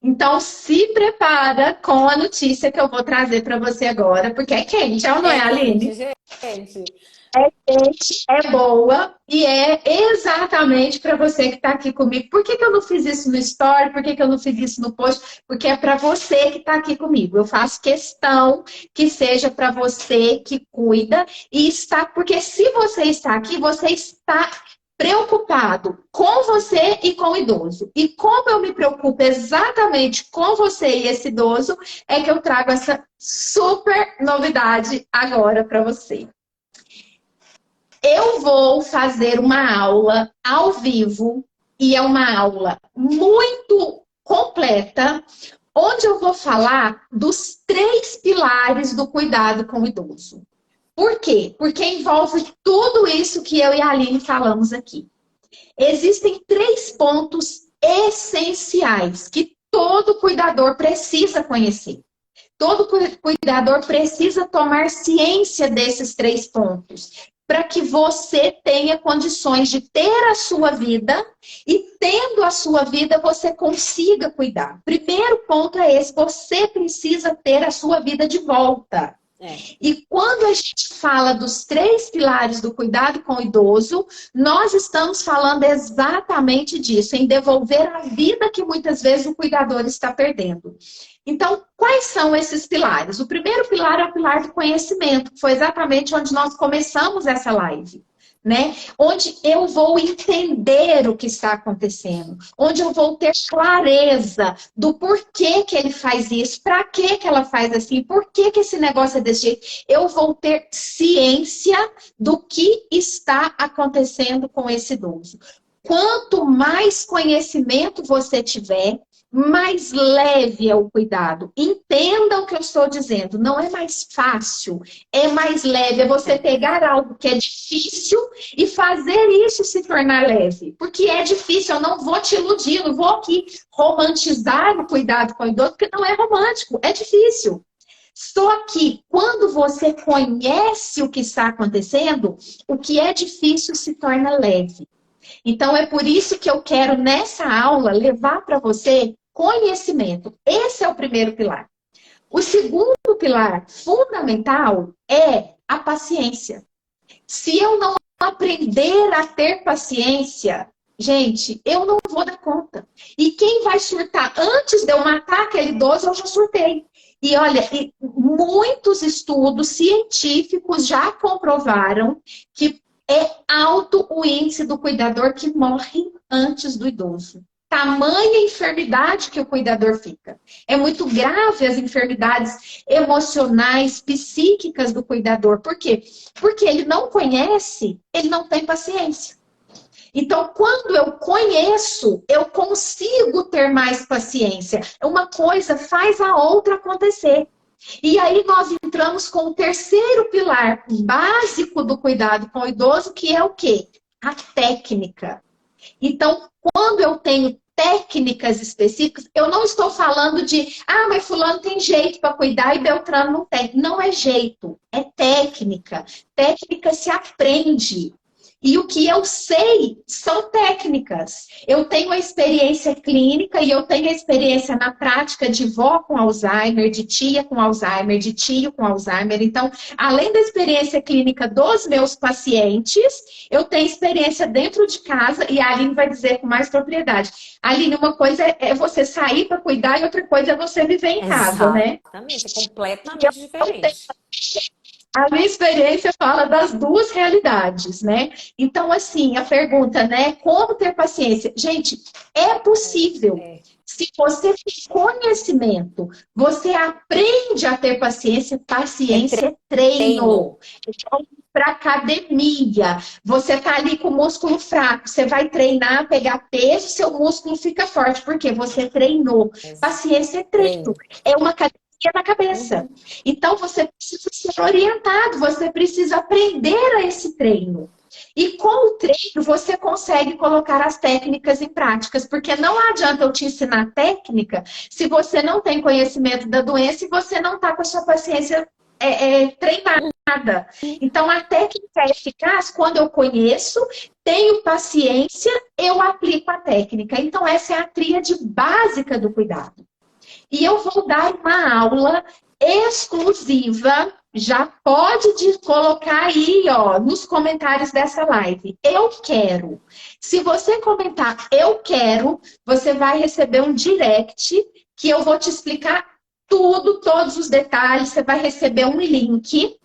Então, se prepara com a notícia que eu vou trazer para você agora, porque é quente, não é, Aline? Gente. É quente, é boa e é exatamente para você que está aqui comigo. Por que eu não fiz isso no story? Por que eu não fiz isso no post? Porque é para você que está aqui comigo. Eu faço questão que seja para você que cuida e está, porque se você está aqui, você está preocupado com você e com o idoso. E como eu me preocupo exatamente com você e esse idoso, é que eu trago essa super novidade agora para você. Eu vou fazer uma aula ao vivo, e é uma aula muito completa, onde eu vou falar dos 3 pilares do cuidado com o idoso. Por quê? Porque envolve tudo isso que eu e a Aline falamos aqui. Existem 3 pontos essenciais que todo cuidador precisa conhecer. Todo cuidador precisa tomar ciência desses 3 pontos, para que você tenha condições de ter a sua vida e, tendo a sua vida, você consiga cuidar. Primeiro ponto é esse: você precisa ter a sua vida de volta. E quando a gente fala dos 3 pilares do cuidado com o idoso, nós estamos falando exatamente disso, em devolver a vida que muitas vezes o cuidador está perdendo. Então, quais são esses pilares? O primeiro pilar é o pilar do conhecimento, que foi exatamente onde nós começamos essa live, né? Onde eu vou entender o que está acontecendo, onde eu vou ter clareza do porquê que ele faz isso, para que ela faz assim, por que esse negócio é desse jeito. Eu vou ter ciência do que está acontecendo com esse idoso. Quanto mais conhecimento você tiver, mais leve é o cuidado. Entenda o que eu estou dizendo. Não é mais fácil, é mais leve. É você pegar algo que é difícil e fazer isso se tornar leve. Porque é difícil, eu não vou te iludir, não vou aqui romantizar o cuidado com o idoso, porque não é romântico, é difícil. Só que quando você conhece o que está acontecendo, o que é difícil se torna leve. Então é por isso que eu quero nessa aula levar para você conhecimento. Esse é o primeiro pilar. O segundo pilar fundamental é a paciência. Se eu não aprender a ter paciência, gente, eu não vou dar conta. E quem vai surtar antes de eu matar aquele idoso, eu já surtei. E olha, muitos estudos científicos já comprovaram que é alto o índice do cuidador que morre antes do idoso. Tamanha enfermidade que o cuidador fica. É muito grave as enfermidades emocionais, psíquicas do cuidador. Por quê? Porque ele não conhece, ele não tem paciência. Então, quando eu conheço, eu consigo ter mais paciência. Uma coisa faz a outra acontecer. E aí nós entramos com o terceiro pilar básico do cuidado com o idoso, que é o quê? A técnica. Então, quando eu tenho técnicas específicas, eu não estou falando de, mas fulano tem jeito para cuidar e Beltrano não tem. Não é jeito, é técnica. Técnica se aprende. E o que eu sei são técnicas. Eu tenho a experiência clínica e eu tenho a experiência na prática de vó com Alzheimer, de tia com Alzheimer, de tio com Alzheimer. Então, além da experiência clínica dos meus pacientes, eu tenho experiência dentro de casa, e a Aline vai dizer com mais propriedade. Aline, uma coisa é você sair para cuidar e outra coisa é você viver em casa, né? Exatamente, é completamente diferente. A minha experiência fala das duas realidades, né? Então, assim, a pergunta, né? Como ter paciência? Gente, é possível. Se você tem conhecimento, você aprende a ter paciência. Paciência é treino. Então, para academia, você tá ali com o músculo fraco, você vai treinar, pegar peso, seu músculo fica forte, porque você treinou. Paciência é treino. É uma academia na cabeça. Então, você precisa ser orientado, você precisa aprender a esse treino. E com o treino, você consegue colocar as técnicas em práticas, porque não adianta eu te ensinar técnica se você não tem conhecimento da doença e você não está com a sua paciência treinada. Então, a técnica é eficaz quando eu conheço, tenho paciência, eu aplico a técnica. Então, essa é a tríade básica do cuidado. E eu vou dar uma aula exclusiva, já pode colocar aí, ó, nos comentários dessa live. Eu quero. Se você comentar eu quero, você vai receber um direct que eu vou te explicar tudo, todos os detalhes. Você vai receber um link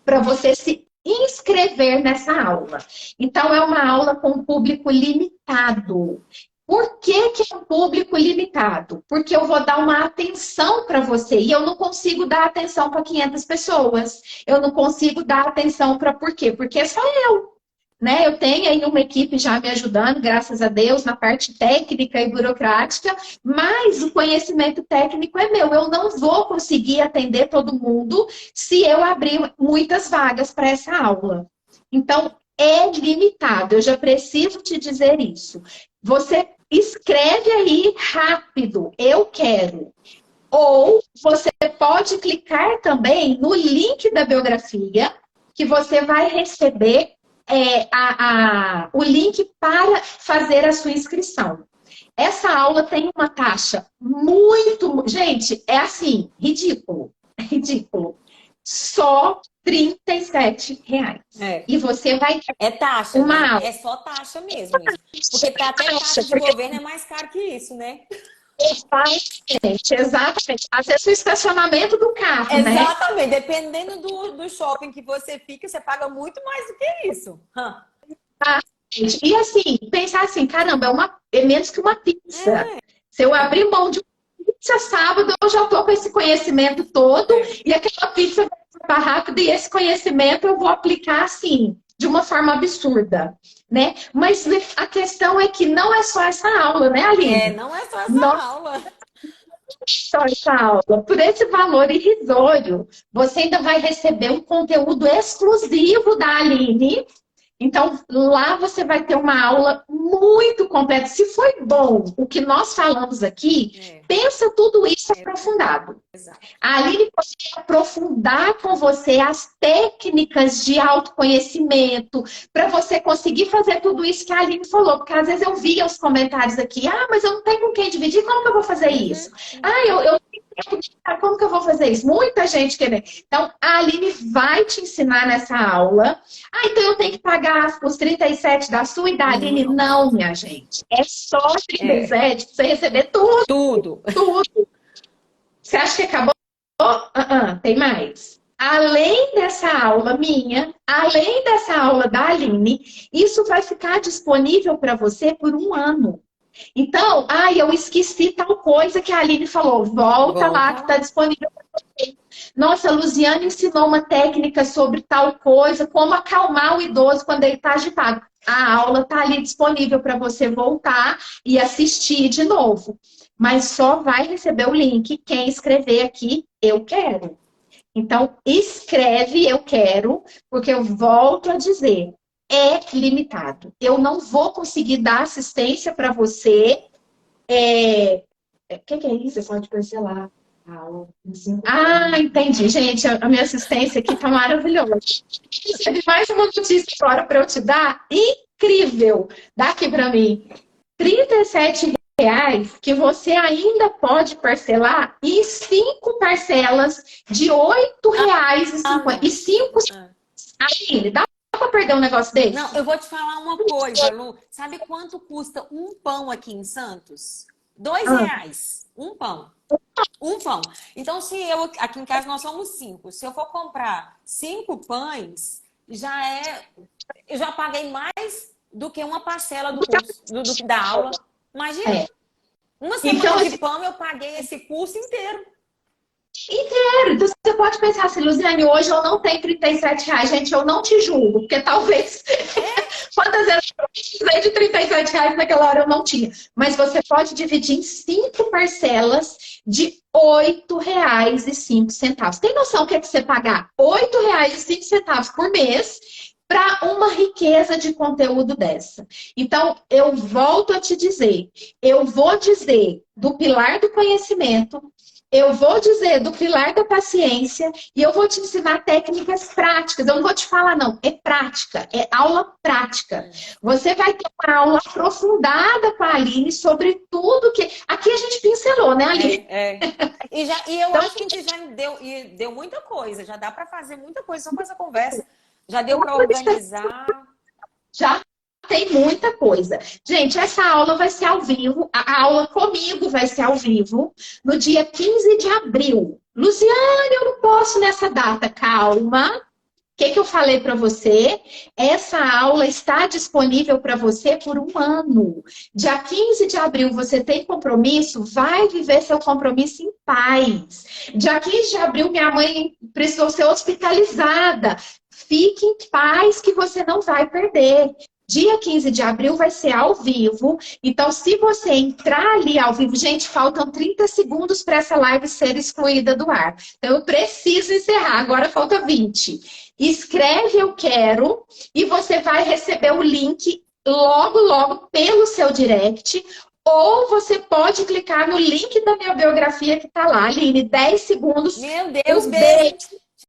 para você se inscrever nessa aula. Então, é uma aula com público limitado. Por que é um público limitado? Porque eu vou dar uma atenção para você e eu não consigo dar atenção para 500 pessoas. Eu não consigo dar atenção para por quê? Porque é só eu. né? Eu tenho aí uma equipe já me ajudando, graças a Deus, na parte técnica e burocrática, mas o conhecimento técnico é meu. Eu não vou conseguir atender todo mundo se eu abrir muitas vagas para essa aula. Então, é limitado. Eu já preciso te dizer isso. Você escreve aí rápido, eu quero. Ou você pode clicar também no link da biografia, que você vai receber o link para fazer a sua inscrição. Essa aula tem uma taxa muito... Gente, é assim, ridículo. Ridículo. Só R$ 37. E você vai ter É taxa, uma né? aula. É só taxa mesmo. Porque até taxa de governo é mais caro que isso, né? Exatamente, exatamente. Às vezes o estacionamento do carro, né? Exatamente. Dependendo do shopping que você fica, você paga muito mais do que isso. E assim, pensar assim, caramba, é menos que uma pizza. Se eu abrir mão de uma pizza sábado, eu já tô com esse conhecimento todo e aquela pizza vai ficar rápida e esse conhecimento eu vou aplicar assim, de uma forma absurda, né? Mas a questão é que não é só essa aula, né, Aline? Não é só essa aula. Só essa aula. Por esse valor irrisório, você ainda vai receber um conteúdo exclusivo da Aline. Então, lá você vai ter uma aula muito completa. Se foi bom o que nós falamos aqui, pensa tudo isso aprofundado. Exato. A Aline pode aprofundar com você as técnicas de autoconhecimento, para você conseguir fazer tudo isso que a Aline falou. Porque às vezes eu via os comentários aqui, mas eu não tenho com quem dividir, como que eu vou fazer isso? Eu como que eu vou fazer isso? Muita gente querendo. Então, a Aline vai te ensinar nessa aula. Então eu tenho que pagar os 37 da sua e da Aline? Não, minha gente. É só 37 pra você receber tudo. Tudo. Você acha que acabou? Tem mais. Além dessa aula minha, além dessa aula da Aline, isso vai ficar disponível para você por 1 ano. Então, eu esqueci tal coisa que a Aline falou. Volta lá que está disponível para você. Nossa, a Luziane ensinou uma técnica sobre tal coisa, como acalmar o idoso quando ele está agitado. A aula está ali disponível para você voltar e assistir de novo. Mas só vai receber o link quem escrever aqui, eu quero. Então, escreve eu quero, porque eu volto a dizer, é limitado. Eu não vou conseguir dar assistência para você. O que é isso? Você pode cancelar. Entendi. Gente, a minha assistência aqui tá maravilhosa. Recebi mais uma notícia agora para eu te dar. Incrível! Dá aqui para mim. R$ 37 que você ainda pode parcelar em 5 parcelas de R$ 8,50. E 5... Aline, dá pra perder um negócio desse? Não, eu vou te falar uma coisa, Lu. Sabe quanto custa um pão aqui em Santos? R$ 2. Um pão. Um pão. Então, se eu... Aqui em casa nós somos 5. Se eu for comprar 5 pães, eu já paguei mais do que uma parcela do curso, da aula. Imagina. Uma semana de pão, eu paguei esse curso inteiro. Então você pode pensar assim, Luziane, hoje eu não tenho R$ 37. Gente, eu não te julgo, porque talvez... Quantas vezes eu precisei de R$ 37 naquela hora eu não tinha. Mas você pode dividir em 5 parcelas de R$ 8,05. Tem noção o que é que você pagar R$ 8,05 por mês para uma riqueza de conteúdo dessa? Então, eu volto a te dizer, eu vou dizer do pilar do conhecimento, eu vou dizer do pilar da paciência e eu vou te ensinar técnicas práticas. Eu não vou te falar, não. É prática. É aula prática. Você vai ter uma aula aprofundada com a Aline sobre tudo que... Aqui a gente pincelou, né, Aline? E eu acho que a gente já deu muita coisa. Já dá para fazer muita coisa só com essa conversa. Já deu para organizar. Já tem muita coisa. Gente, essa aula vai ser ao vivo. A aula comigo vai ser ao vivo no dia 15 de abril. Luziane, eu não posso nessa data. Calma. que eu falei para você? Essa aula está disponível para você por 1 ano. Dia 15 de abril você tem compromisso? Vai viver seu compromisso em paz. Dia 15 de abril minha mãe precisou ser hospitalizada. Fique em paz que você não vai perder. Dia 15 de abril vai ser ao vivo. Então, se você entrar ali ao vivo... Gente, faltam 30 segundos para essa live ser excluída do ar. Então, eu preciso encerrar. Agora falta 20. Escreve eu quero e você vai receber o link logo, logo pelo seu direct. Ou você pode clicar no link da minha biografia que está lá, Aline. 10 segundos. Meu Deus, Um beijo.